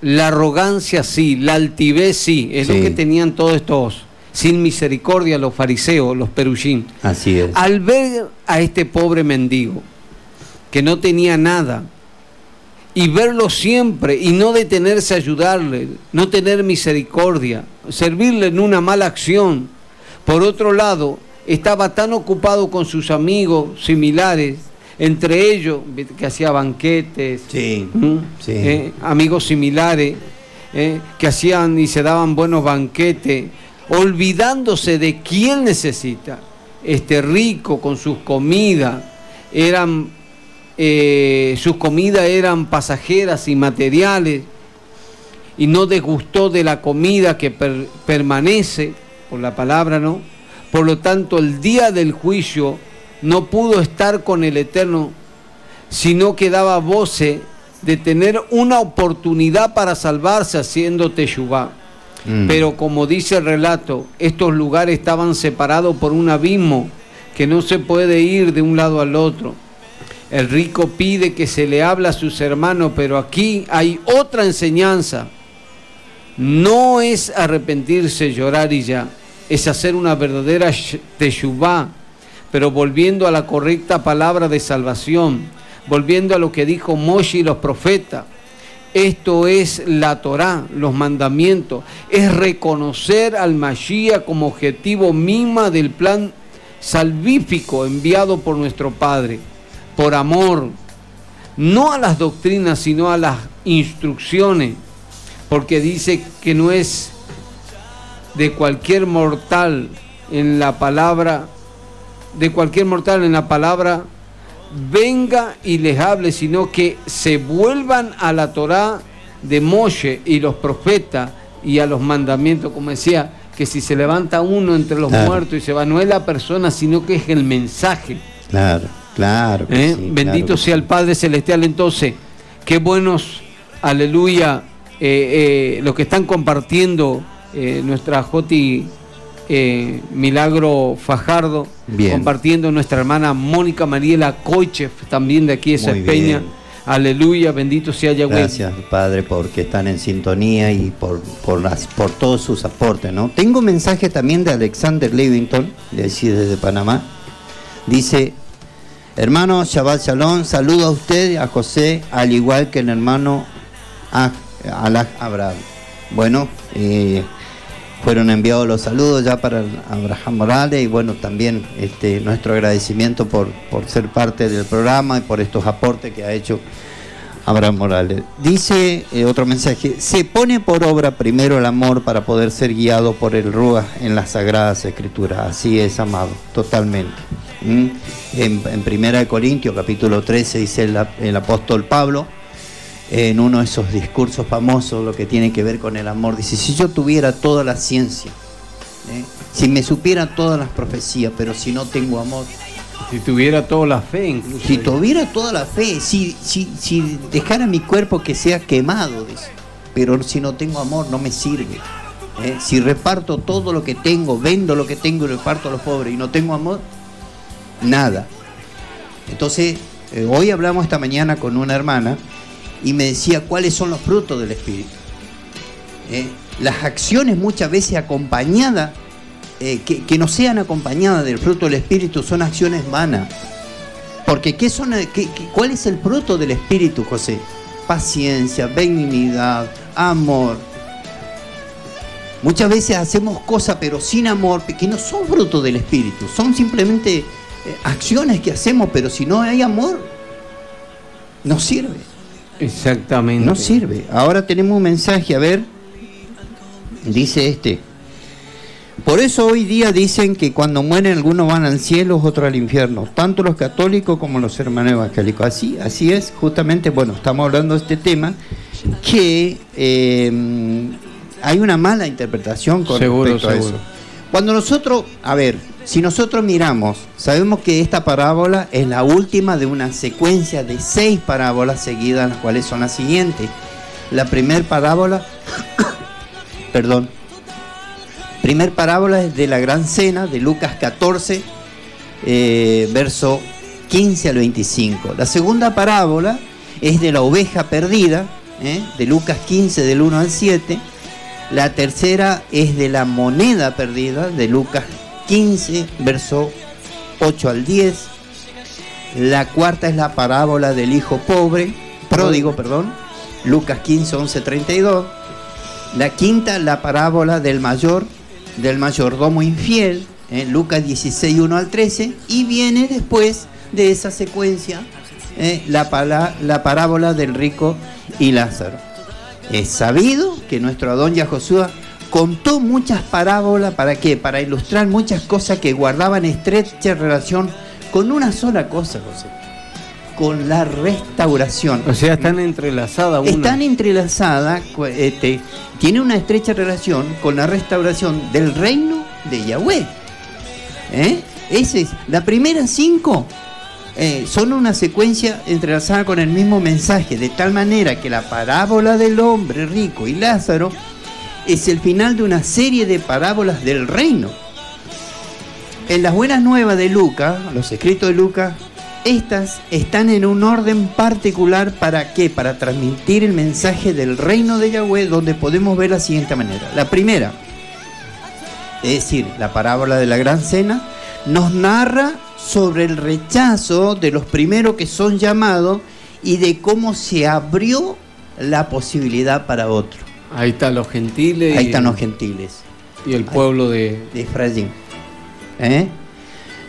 la arrogancia sí, la altivez sí, es lo que tenían todos estos sin misericordia los fariseos, los perushim. Así es. Al ver a este pobre mendigo que no tenía nada y verlo siempre y no detenerse a ayudarle, no tener misericordia, servirle en una mala acción. Por otro lado, estaba tan ocupado con sus amigos similares, entre ellos que hacía banquetes, amigos similares que hacían y se daban buenos banquetes, olvidándose de quién necesita. Este rico con sus comidas eran pasajeras y materiales, y no degustó de la comida que permanece, por la palabra, ¿no? Por lo tanto, el día del juicio no pudo estar con el Eterno, sino que daba voces de tener una oportunidad para salvarse haciendo teshuvá. Pero como dice el relato, estos lugares estaban separados por un abismo que no se puede ir de un lado al otro. El rico pide que se le hable a sus hermanos, pero aquí hay otra enseñanza. No es arrepentirse, llorar y ya, es hacer una verdadera teshuvá, pero volviendo a la correcta palabra de salvación, volviendo a lo que dijo Moshe y los profetas. Esto es la Torá, los mandamientos, es reconocer al Mashiach como objetivo mismo del plan salvífico enviado por nuestro Padre, por amor, no a las doctrinas, sino a las instrucciones, porque dice que no es de cualquier mortal en la palabra, venga y les hable, sino que se vuelvan a la Torá de Moshe y los profetas y a los mandamientos, como decía, que si se levanta uno entre los muertos y se va, no es la persona, sino que es el mensaje. Claro. Sí, bendito sea el Padre Celestial. Entonces, qué buenos, aleluya, los que están compartiendo nuestra Joti Milagro Fajardo, compartiendo nuestra hermana Mónica Mariela Koichev, también de aquí de Espeña, Aleluya, bendito sea Yahweh. Gracias, Padre, porque están en sintonía y por todos sus aportes, ¿no? Tengo mensaje también de Alexander Livington, de allí desde Panamá. Dice: hermano Shabbat Shalom, saludo a usted, a José, al igual que el hermano Abraham. Bueno, fueron enviados los saludos ya para Abraham Morales, y bueno, también nuestro agradecimiento por ser parte del programa y por estos aportes que ha hecho Abraham Morales. Dice otro mensaje: se pone por obra primero el amor para poder ser guiado por el Ruach en las Sagradas Escrituras. Así es, amado, totalmente. En 1 Corintios capítulo 13 dice el apóstol Pablo, en uno de esos discursos famosos, lo que tiene que ver con el amor, dice: si yo tuviera toda la ciencia, si me supiera todas las profecías, pero si no tengo amor, si tuviera toda la fe, incluso, si tuviera toda la fe, si dejara mi cuerpo que sea quemado, dice, pero si no tengo amor no me sirve. Si reparto todo lo que tengo, vendo lo que tengo y reparto a los pobres y no tengo amor, nada. Entonces, hoy hablamos esta mañana con una hermana y me decía cuáles son los frutos del Espíritu. Las acciones muchas veces acompañadas, que no sean acompañadas del fruto del Espíritu, son acciones vanas. Porque ¿cuál es el fruto del Espíritu, José? Paciencia, benignidad, amor. Muchas veces hacemos cosas pero sin amor, que no son fruto del Espíritu, son simplemente acciones que hacemos, pero si no hay amor, no sirve. Exactamente. No sirve. Ahora tenemos un mensaje, a ver. Dice por eso hoy día dicen que cuando mueren algunos van al cielo, otros al infierno, tanto los católicos como los hermanos evangélicos. Así es, justamente, bueno, estamos hablando de este tema, que hay una mala interpretación con respecto a eso. Cuando nosotros, si nosotros miramos, sabemos que esta parábola es la última de una secuencia de 6 parábolas seguidas, las cuales son las siguientes. La primera parábola, primer parábola es de la Gran Cena, de Lucas 14, verso 15 al 25. La segunda parábola es de la oveja perdida, de Lucas 15, del 1 al 7. La tercera es de la moneda perdida, de Lucas 15, verso 8 al 10. La cuarta es la parábola del hijo pródigo, Lucas 15, 11, 32. La quinta, la parábola del mayordomo infiel, Lucas 16, 1 al 13. Y viene después de esa secuencia la parábola del rico y Lázaro. Es sabido que nuestro Adón Yahoshua contó muchas parábolas, ¿para qué? Para ilustrar muchas cosas que guardaban estrecha relación con una sola cosa, José: con la restauración. O sea, están entrelazadas. Están entrelazadas, tiene una estrecha relación con la restauración del reino de Yahweh. La primera 5 son una secuencia entrelazada con el mismo mensaje, de tal manera que la parábola del hombre rico y Lázaro es el final de una serie de parábolas del reino. En las buenas nuevas de Lucas, los escritos de Lucas, estas están en un orden particular. ¿Para qué? Para transmitir el mensaje del reino de Yahweh, donde podemos ver la siguiente manera. La primera, es decir, la parábola de la Gran Cena, nos narra sobre el rechazo de los primeros que son llamados y de cómo se abrió la posibilidad para otros. Ahí están los gentiles. Ahí están los gentiles. Y el pueblo de Efraín.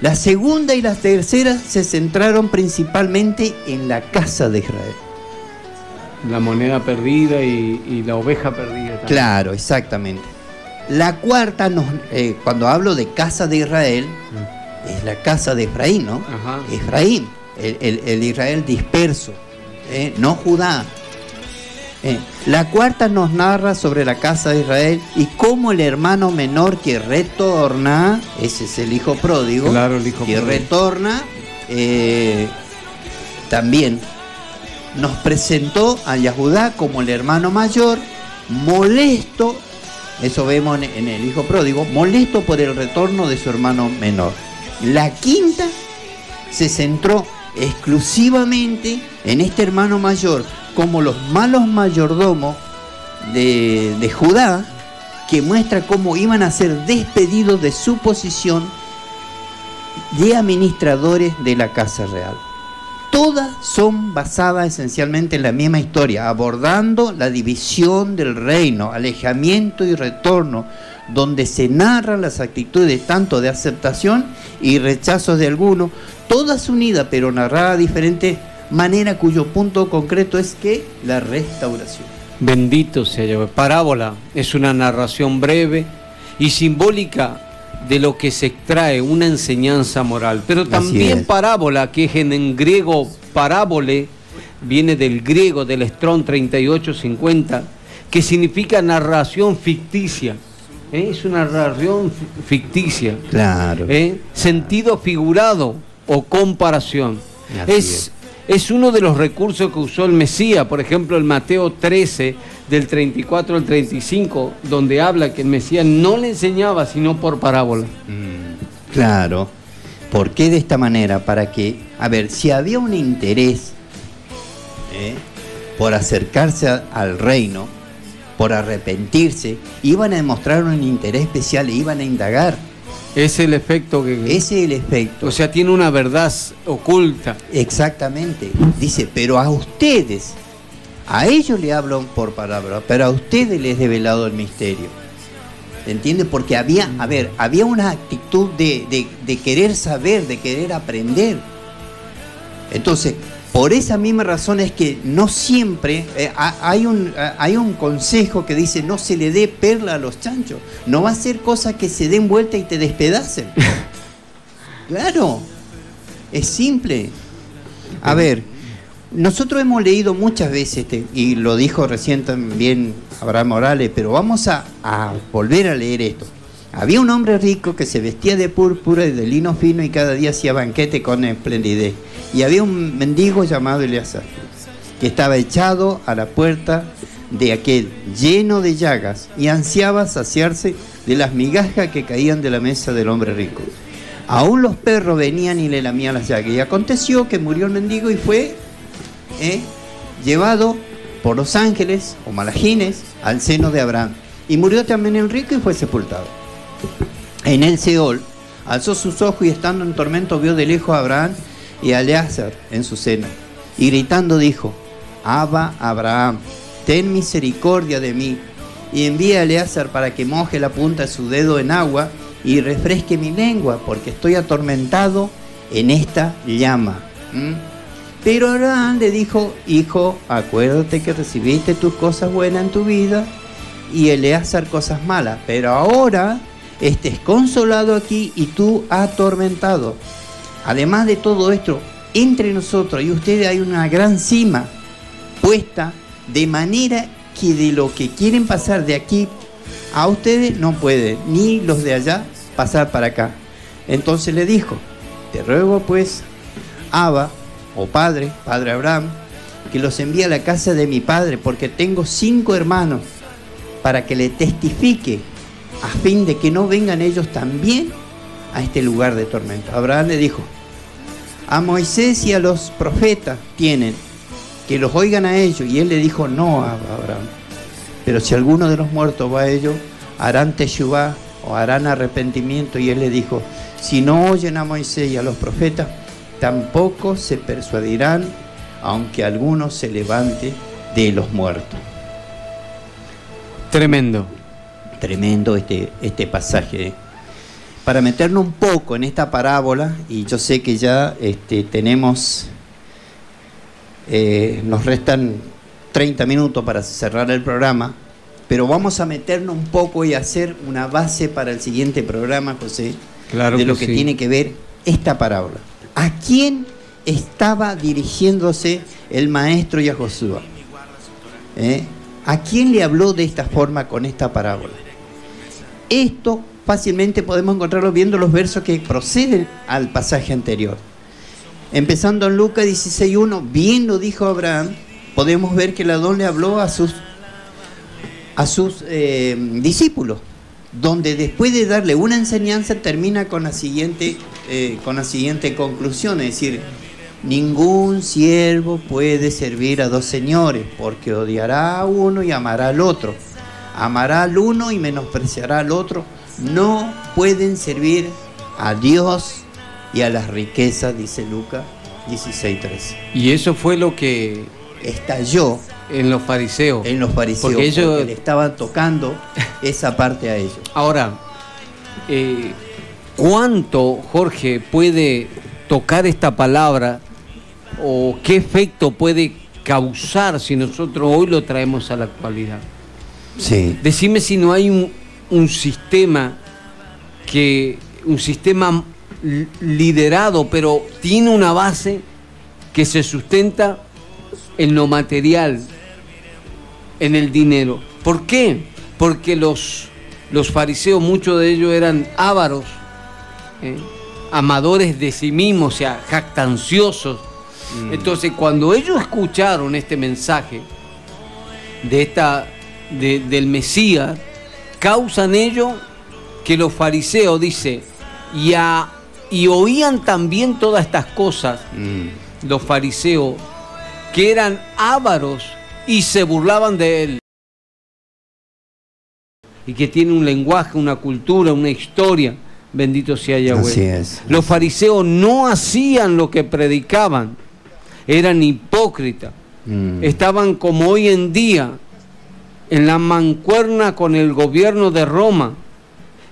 La segunda y la tercera se centraron principalmente en la casa de Israel. La moneda perdida y la oveja perdida también. Claro, exactamente. La cuarta, cuando hablo de casa de Israel, es la casa de Efraín, ¿no? Ajá. Efraín, el Israel disperso, no Judá. La cuarta nos narra sobre la casa de Israel y cómo el hermano menor que retorna, ese es el hijo pródigo, claro, el hijo que pródigo. Retorna, también nos presentó a Yahudá como el hermano mayor, molesto, eso vemos en el hijo pródigo, molesto por el retorno de su hermano menor. La quinta se centró exclusivamente en este hermano mayor, como los malos mayordomos de Judá, que muestra cómo iban a ser despedidos de su posición de administradores de la casa real. Todas son basadas esencialmente en la misma historia, abordando la división del reino, alejamiento y retorno, donde se narran las actitudes tanto de aceptación y rechazo de algunos, todas unidas pero narradas de diferente manera, cuyo punto concreto es que la restauración. Bendito sea Yahweh. Parábola es una narración breve y simbólica de lo que se extrae una enseñanza moral, pero también parábola, que es en griego parábole, viene del griego del Strong 3850, que significa narración ficticia. Es una narración ficticia. Claro. Sentido figurado o comparación. Es uno de los recursos que usó el Mesías, por ejemplo, el Mateo 13, del 34 al 35, donde habla que el Mesías no le enseñaba sino por parábola. Claro. ¿Por qué de esta manera? Para que, a ver, si había un interés por acercarse al reino, por arrepentirse, iban a demostrar un interés especial e iban a indagar. Es el efecto que... Ese es el efecto. O sea, tiene una verdad oculta. Exactamente. Dice, pero a ustedes, a ellos le hablan por palabra, pero a ustedes les he develado el misterio. ¿Entiendes? Porque había una actitud de querer saber, de querer aprender. Entonces, por esa misma razón es que no siempre hay un consejo que dice: no se le dé perla a los chanchos. No va a ser cosa que se den vuelta y te despedacen. Claro, es simple. A ver, nosotros hemos leído muchas veces, y lo dijo recién también Abraham Morales, pero vamos a volver a leer esto. Había un hombre rico que se vestía de púrpura y de lino fino y cada día hacía banquete con esplendidez. Y había un mendigo llamado Eleazar, que estaba echado a la puerta de aquel, lleno de llagas, y ansiaba saciarse de las migajas que caían de la mesa del hombre rico. Aún los perros venían y le lamían las llagas. Y aconteció que murió el mendigo y fue llevado por los ángeles o malajines al seno de Abraham. Y murió también el rico y fue sepultado. En el Seol alzó sus ojos y estando en tormento vio de lejos a Abraham y a Eleazar en su seno, y gritando dijo: Abba Abraham, ten misericordia de mí, y envía a Eleazar para que moje la punta de su dedo en agua y refresque mi lengua, porque estoy atormentado en esta llama. Pero Abraham le dijo: hijo, acuérdate que recibiste tus cosas buenas en tu vida y Eleazar cosas malas, pero ahora estés consolado aquí y tú atormentado. Además de todo esto, entre nosotros y ustedes hay una gran cima puesta, de manera que de lo que quieren pasar de aquí a ustedes no pueden, ni los de allá pasar para acá. Entonces le dijo: te ruego pues, Abba, o padre Abraham, que los envíe a la casa de mi padre, porque tengo 5 hermanos, para que le testifique, a fin de que no vengan ellos también a este lugar de tormento. Abraham le dijo: a Moisés y a los profetas tienen, que los oigan a ellos. Y él le dijo: no, a Abraham, pero si alguno de los muertos va a ellos, harán teshuvá o harán arrepentimiento. Y él le dijo: si no oyen a Moisés y a los profetas, tampoco se persuadirán, aunque alguno se levante de los muertos. Tremendo. Tremendo este pasaje. Para meternos un poco en esta parábola, y yo sé que ya tenemos, nos restan 30 minutos para cerrar el programa, pero vamos a meternos un poco y hacer una base para el siguiente programa, José, claro, de lo que que tiene que ver esta parábola. ¿A quién estaba dirigiéndose el maestro y a Josué? ¿A quién le habló de esta forma con esta parábola? Esto fácilmente podemos encontrarlo viendo los versos que proceden al pasaje anterior. Empezando en Lucas 16:1, bien lo dijo Abraham, podemos ver que el Adón le habló a sus discípulos, donde después de darle una enseñanza termina con la siguiente conclusión, es decir, ningún siervo puede servir a dos señores, porque odiará a uno y amará al otro. Amará al uno y menospreciará al otro. No pueden servir a Dios y a las riquezas, dice Lucas 16:13. Y eso fue lo que estalló en los fariseos. Porque ellos le estaban tocando esa parte a ellos. Ahora, ¿cuánto, Jorge, puede tocar esta palabra o qué efecto puede causar si nosotros hoy lo traemos a la actualidad? Sí. Decime si no hay un sistema liderado, pero tiene una base que se sustenta en lo material, en el dinero. ¿Por qué? Porque los fariseos, muchos de ellos eran ávaros, amadores de sí mismos, o sea, jactanciosos. Entonces, cuando ellos escucharon este mensaje del Mesías, causan ellos que los fariseos, dice, y oían también todas estas cosas, los fariseos, que eran ávaros y se burlaban de él. Y que tiene un lenguaje, una cultura, una historia, bendito sea Yahweh. Así es. Los fariseos no hacían lo que predicaban, eran hipócritas, estaban como hoy en día en la mancuerna con el gobierno de Roma,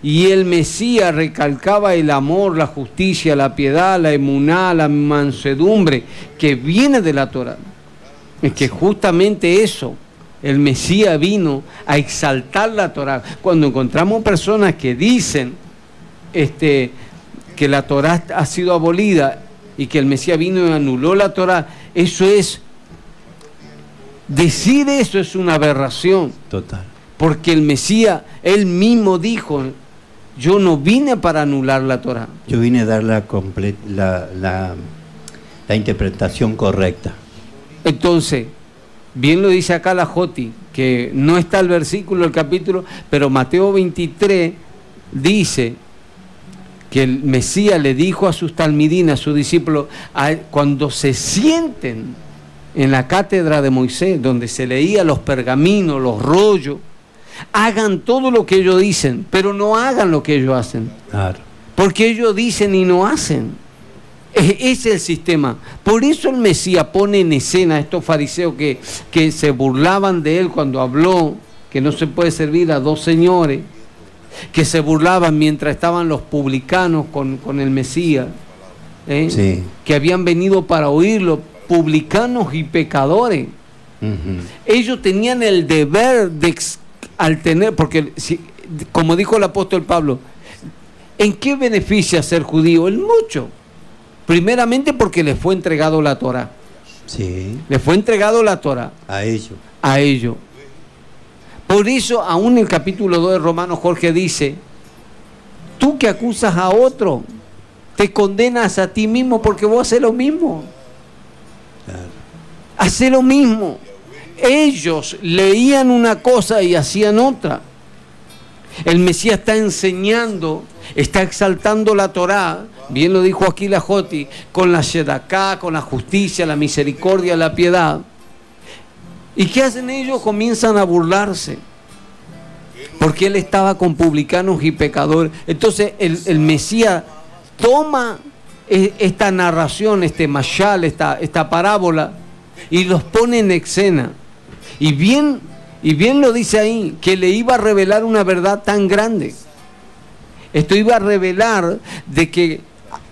y el Mesías recalcaba el amor, la justicia, la piedad, la emuná, la mansedumbre que viene de la Torá. Es que justamente eso, el Mesías vino a exaltar la Torá. Cuando encontramos personas que dicen que la Torá ha sido abolida y que el Mesías vino y anuló la Torá, decir eso es una aberración. Total. Porque el Mesías, él mismo dijo, yo no vine para anular la Torá. Yo vine a dar la interpretación correcta. Entonces, bien lo dice acá la Joti, que no está el versículo, el capítulo, pero Mateo 23 dice que el Mesías le dijo a sus talmidim, a sus discípulos, cuando se sienten en la cátedra de Moisés, donde se leía los pergaminos, los rollos, hagan todo lo que ellos dicen, pero no hagan lo que ellos hacen. Claro. Porque ellos dicen y no hacen. Ese es el sistema. Por eso el Mesías pone en escena a estos fariseos que se burlaban de él cuando habló que no se puede servir a dos señores, que se burlaban mientras estaban los publicanos con el Mesías, sí, que habían venido para oírlo, publicanos y pecadores. Ellos tenían el deber al tener, porque como dijo el apóstol Pablo, ¿en qué beneficia ser judío? En mucho. Primeramente porque les fue entregado la Torá. Sí. Les fue entregado la Torá. A ellos. A ellos. Por eso, aún en el capítulo 2 de Romanos, Jorge dice, tú que acusas a otro, te condenas a ti mismo porque vos haces lo mismo. Claro. Haces lo mismo. Ellos leían una cosa y hacían otra. El Mesías está enseñando, está exaltando la Torá, bien lo dijo aquí la Joti, con la Shedaká, con la justicia, la misericordia, la piedad. ¿Y qué hacen ellos? Comienzan a burlarse, porque él estaba con publicanos y pecadores. Entonces el Mesías toma esta narración, este mashal, esta parábola, y los pone en escena. Y bien lo dice ahí, que le iba a revelar una verdad tan grande. Esto iba a revelar de que,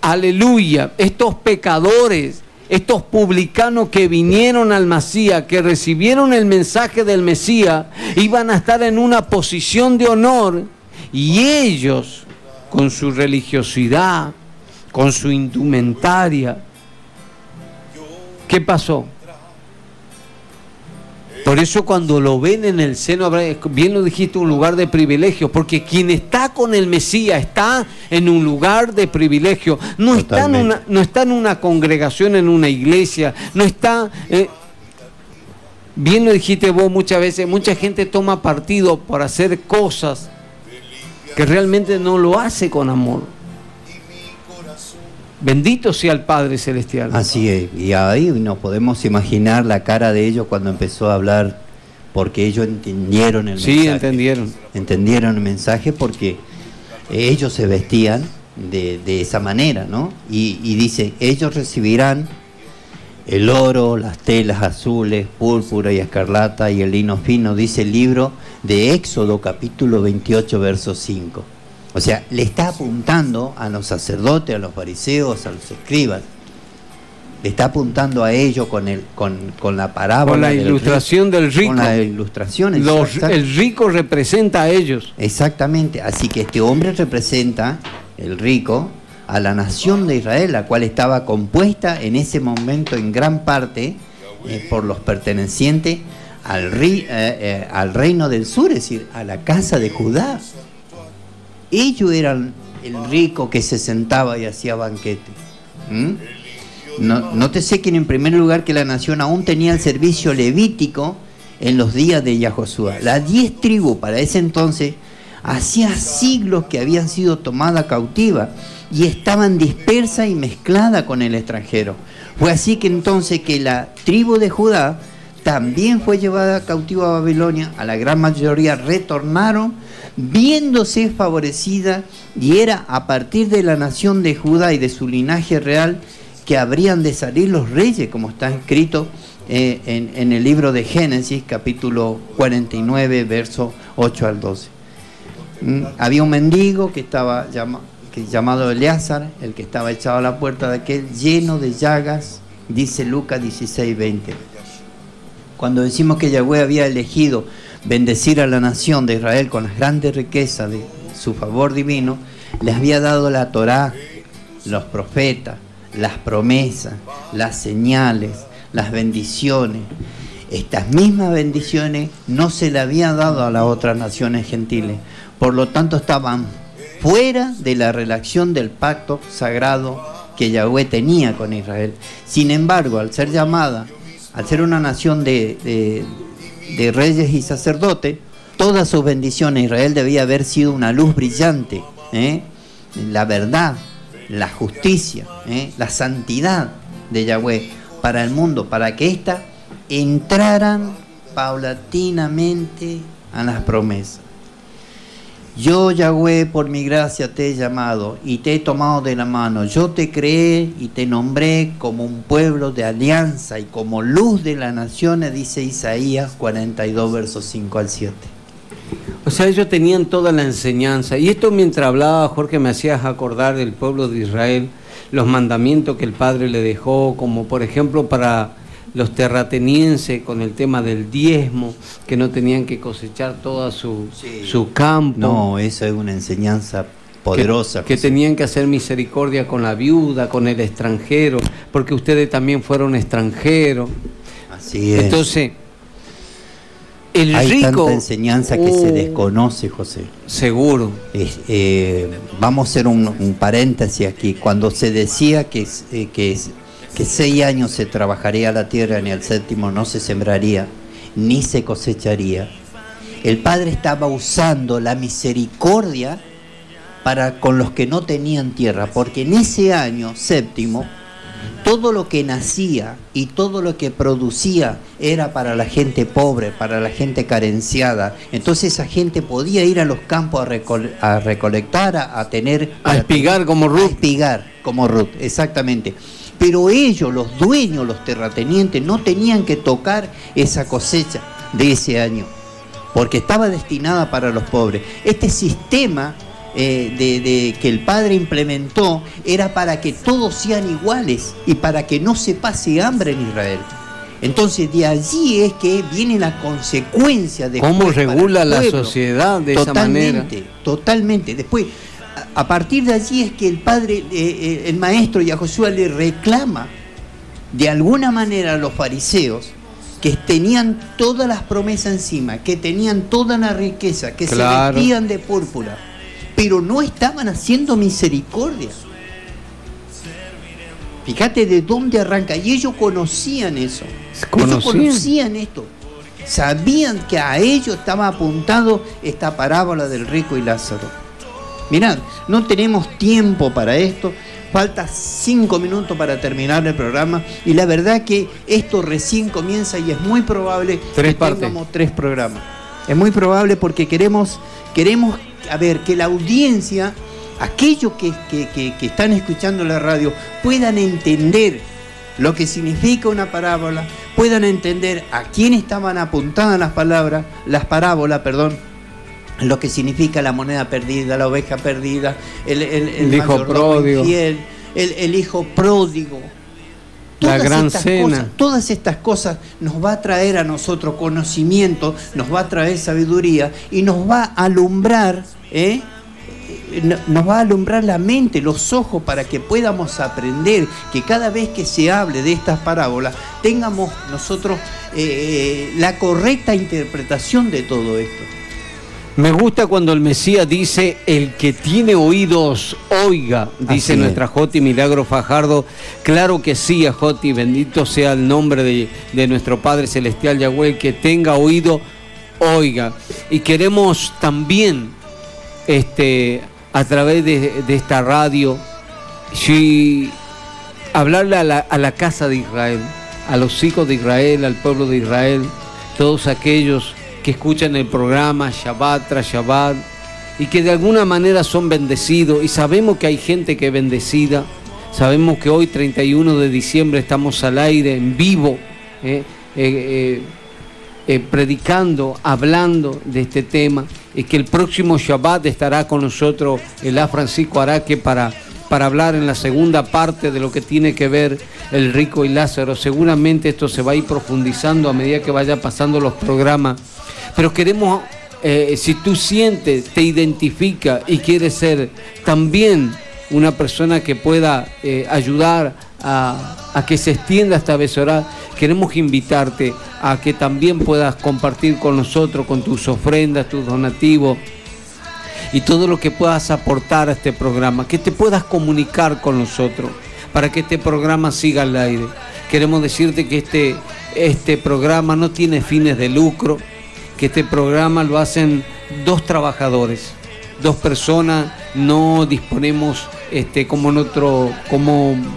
aleluya, estos pecadores, estos publicanos que vinieron al Mesías, que recibieron el mensaje del Mesías, iban a estar en una posición de honor, y ellos, con su religiosidad, con su indumentaria, ¿qué pasó? Por eso cuando lo ven en el seno, bien lo dijiste, un lugar de privilegio, porque quien está con el Mesías está en un lugar de privilegio, no está en una congregación, en una iglesia, no está... bien lo dijiste vos muchas veces, mucha gente toma partido por hacer cosas que realmente no lo hace con amor. Bendito sea el Padre Celestial. Así es, y ahí nos podemos imaginar la cara de ellos cuando empezó a hablar, porque ellos entendieron el mensaje. Sí, entendieron. Entendieron el mensaje porque ellos se vestían de esa manera, ¿no? Y dice, ellos recibirán el oro, las telas azules, púrpura y escarlata y el lino fino, dice el libro de Éxodo capítulo 28, verso 5. O sea, le está apuntando a los sacerdotes, a los fariseos, a los escribas. Le está apuntando a ellos con la parábola. Con la ilustración del rico. Con la ilustración. El rico representa a ellos. Exactamente. Así que este hombre representa, el rico, a la nación de Israel, la cual estaba compuesta en ese momento en gran parte por los pertenecientes al reino del sur, es decir, a la casa de Judá. Ellos eran el rico que se sentaba y hacía banquete. Nótese que en primer lugar que la nación aún tenía el servicio levítico en los días de Yahoshua. Las 10 tribus para ese entonces hacía siglos que habían sido tomadas cautivas y estaban dispersas y mezcladas con el extranjero. Fue así que entonces que la tribu de Judá también fue llevada cautiva a Babilonia. A la gran mayoría retornaron viéndose favorecida, y era a partir de la nación de Judá y de su linaje real que habrían de salir los reyes, como está escrito en el libro de Génesis, capítulo 49, versos 8 al 12. Había un mendigo que estaba llamado Eleazar, el que estaba echado a la puerta de aquel, lleno de llagas, dice Lucas 16, 20. Cuando decimos que Yahweh había elegido bendecir a la nación de Israel con las grandes riquezas de su favor divino, les había dado la Torá, los profetas, las promesas, las señales, las bendiciones. Estas mismas bendiciones no se le habían dado a las otras naciones gentiles. Por lo tanto, estaban fuera de la relación del pacto sagrado que Yahweh tenía con Israel. Sin embargo, al ser llamada, al ser una nación de reyes y sacerdotes, todas sus bendiciones, Israel debía haber sido una luz brillante, la verdad, la justicia, la santidad de Yahweh para el mundo, para que ésta entraran paulatinamente a las promesas. Yo, Yahweh, por mi gracia te he llamado y te he tomado de la mano. Yo te creé y te nombré como un pueblo de alianza y como luz de las naciones, dice Isaías 42, versos 5 al 7. O sea, ellos tenían toda la enseñanza. Y esto, mientras hablaba, Jorge, me hacías acordar del pueblo de Israel, los mandamientos que el Padre le dejó, como por ejemplo para los terratenienses con el tema del diezmo, que no tenían que cosechar toda su campo. No, eso es una enseñanza poderosa. Que tenían que hacer misericordia con la viuda, con el extranjero, porque ustedes también fueron extranjeros. Así es. Entonces, el hay rico... tanta enseñanza que se desconoce, José. Seguro. Vamos a hacer un paréntesis aquí. Cuando se decía que 6 años se trabajaría la tierra, ni al 7º no se sembraría, ni se cosecharía, el Padre estaba usando la misericordia para con los que no tenían tierra, porque en ese año 7º, todo lo que nacía y todo lo que producía era para la gente pobre, para la gente carenciada. Entonces esa gente podía ir a los campos a recolectar, a espigar como Ruth. A espigar como Ruth, exactamente. Pero ellos, los dueños, los terratenientes, no tenían que tocar esa cosecha de ese año, porque estaba destinada para los pobres. Este sistema que el Padre implementó era para que todos sean iguales y para que no se pase hambre en Israel. Entonces de allí es que viene la consecuencia de cómo regula la sociedad de esa manera. Totalmente. Después, a partir de allí es que el Padre, el Maestro Yahoshua le reclama de alguna manera a los fariseos que tenían todas las promesas encima, que tenían toda la riqueza, que se vestían de púrpura, pero no estaban haciendo misericordia. Fíjate de dónde arranca. Y ellos conocían eso. Ellos conocían esto. Sabían que a ellos estaba apuntado esta parábola del rico y Lázaro. Mirad, no tenemos tiempo para esto, Falta 5 minutos para terminar el programa y la verdad que esto recién comienza y es muy probable que tengamos 3 programas. Es muy probable porque queremos a ver, que la audiencia, aquellos que están escuchando la radio, puedan entender lo que significa una parábola, puedan entender a quién estaban apuntadas las parábolas, lo que significa la moneda perdida, la oveja perdida, el hijo pródigo, infiel, el hijo pródigo. La gran cena. Todas estas cosas nos va a traer a nosotros conocimiento, nos va a traer sabiduría y nos va a alumbrar, nos va a alumbrar la mente, los ojos, para que podamos aprender, que cada vez que se hable de estas parábolas tengamos nosotros la correcta interpretación de todo esto. Me gusta cuando el Mesías dice: el que tiene oídos, oiga, dice nuestra Joti Milagro Fajardo. Claro que sí, a Joti, bendito sea el nombre de nuestro Padre Celestial Yahweh, el que tenga oído, oiga. Y queremos también, a través de esta radio, hablarle a la casa de Israel, a los hijos de Israel, al pueblo de Israel, todos aquellos que escuchan el programa Shabbat tras Shabbat y que de alguna manera son bendecidos, y sabemos que hay gente que es bendecida. Sabemos que hoy 31 de diciembre estamos al aire, en vivo, predicando, hablando de este tema, y que el próximo Shabbat estará con nosotros el Francisco Araque para hablar en la segunda parte de lo que tiene que ver el rico y Lázaro. Seguramente esto se va a ir profundizando a medida que vaya pasando los programas. Pero queremos, si tú sientes, te identifica y quieres ser también una persona que pueda ayudar a que se extienda esta Besorá, queremos invitarte a que también puedas compartir con nosotros, con tus ofrendas, tus donativos y todo lo que puedas aportar a este programa, que te puedas comunicar con nosotros para que este programa siga al aire. Queremos decirte que este programa no tiene fines de lucro, que este programa lo hacen 2 trabajadores, 2 personas. No disponemos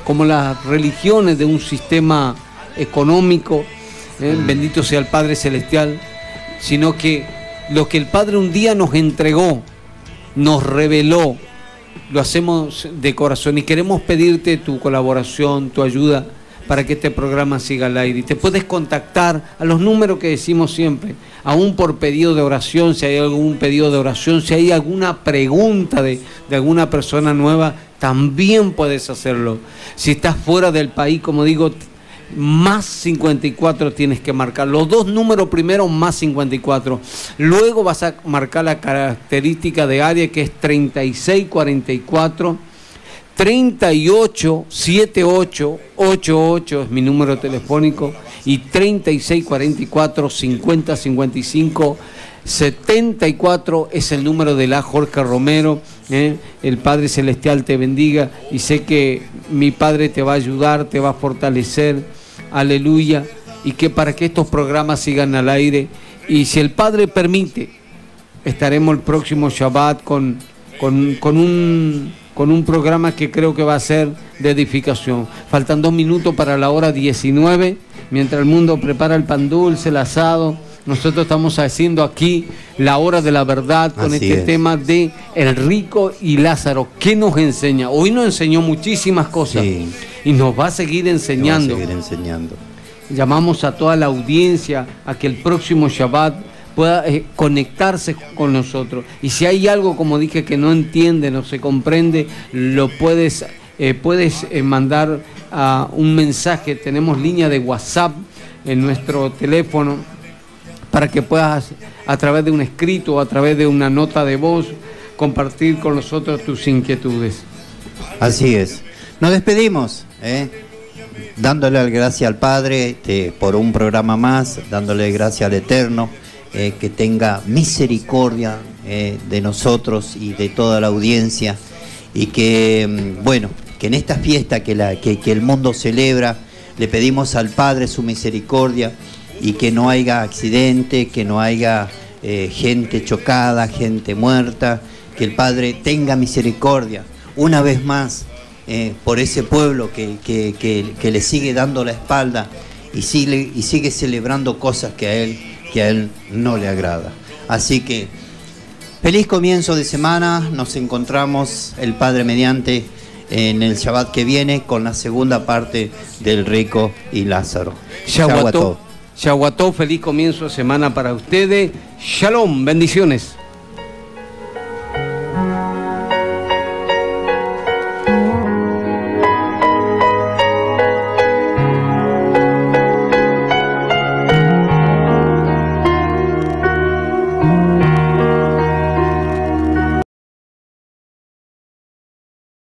como las religiones de un sistema económico, bendito sea el Padre Celestial, sino que lo que el Padre un día nos entregó, nos reveló, lo hacemos de corazón, y queremos pedirte tu colaboración, tu ayuda para que este programa siga al aire. Y te puedes contactar a los números que decimos siempre, aún por pedido de oración, si hay algún pedido de oración, si hay alguna pregunta de alguna persona nueva, también puedes hacerlo. Si estás fuera del país, como digo, más 54 tienes que marcar. Los 2 números primero, más 54. Luego vas a marcar la característica de área, que es 3644 387888 es mi número telefónico, y 3644 5055 74 es el número de la Jorge Romero. El Padre Celestial te bendiga, y sé que mi Padre te va a ayudar, te va a fortalecer, aleluya, y que para que estos programas sigan al aire, y si el Padre permite, estaremos el próximo Shabbat con un programa que creo que va a ser de edificación. Faltan 2 minutos para la hora 19, mientras el mundo prepara el pan dulce, el asado. Nosotros estamos haciendo aquí la hora de la verdad con este tema de el rico y Lázaro. ¿Qué nos enseña? Hoy nos enseñó muchísimas cosas, y nos va a seguir enseñando. Llamamos a toda la audiencia a que el próximo Shabbat pueda conectarse con nosotros. Y si hay algo, como dije, que no entiende, no se comprende, lo puedes mandar un mensaje. Tenemos línea de WhatsApp en nuestro teléfono, para que puedas, a través de un escrito o a través de una nota de voz, compartir con nosotros tus inquietudes. Así es. Nos despedimos, dándole gracias al Padre por un programa más, dándole gracias al Eterno, que tenga misericordia de nosotros y de toda la audiencia, y que, que en esta fiesta que el mundo celebra, le pedimos al Padre su misericordia, y que no haya accidente, que no haya gente chocada, gente muerta, que el Padre tenga misericordia. Una vez más, por ese pueblo que le sigue dando la espalda y sigue celebrando cosas que a él no le agrada. Así que feliz comienzo de semana. Nos encontramos el Padre mediante en el Shabbat que viene con la segunda parte del Rico y Lázaro. Shavuot, feliz comienzo de semana para ustedes. Shalom, bendiciones.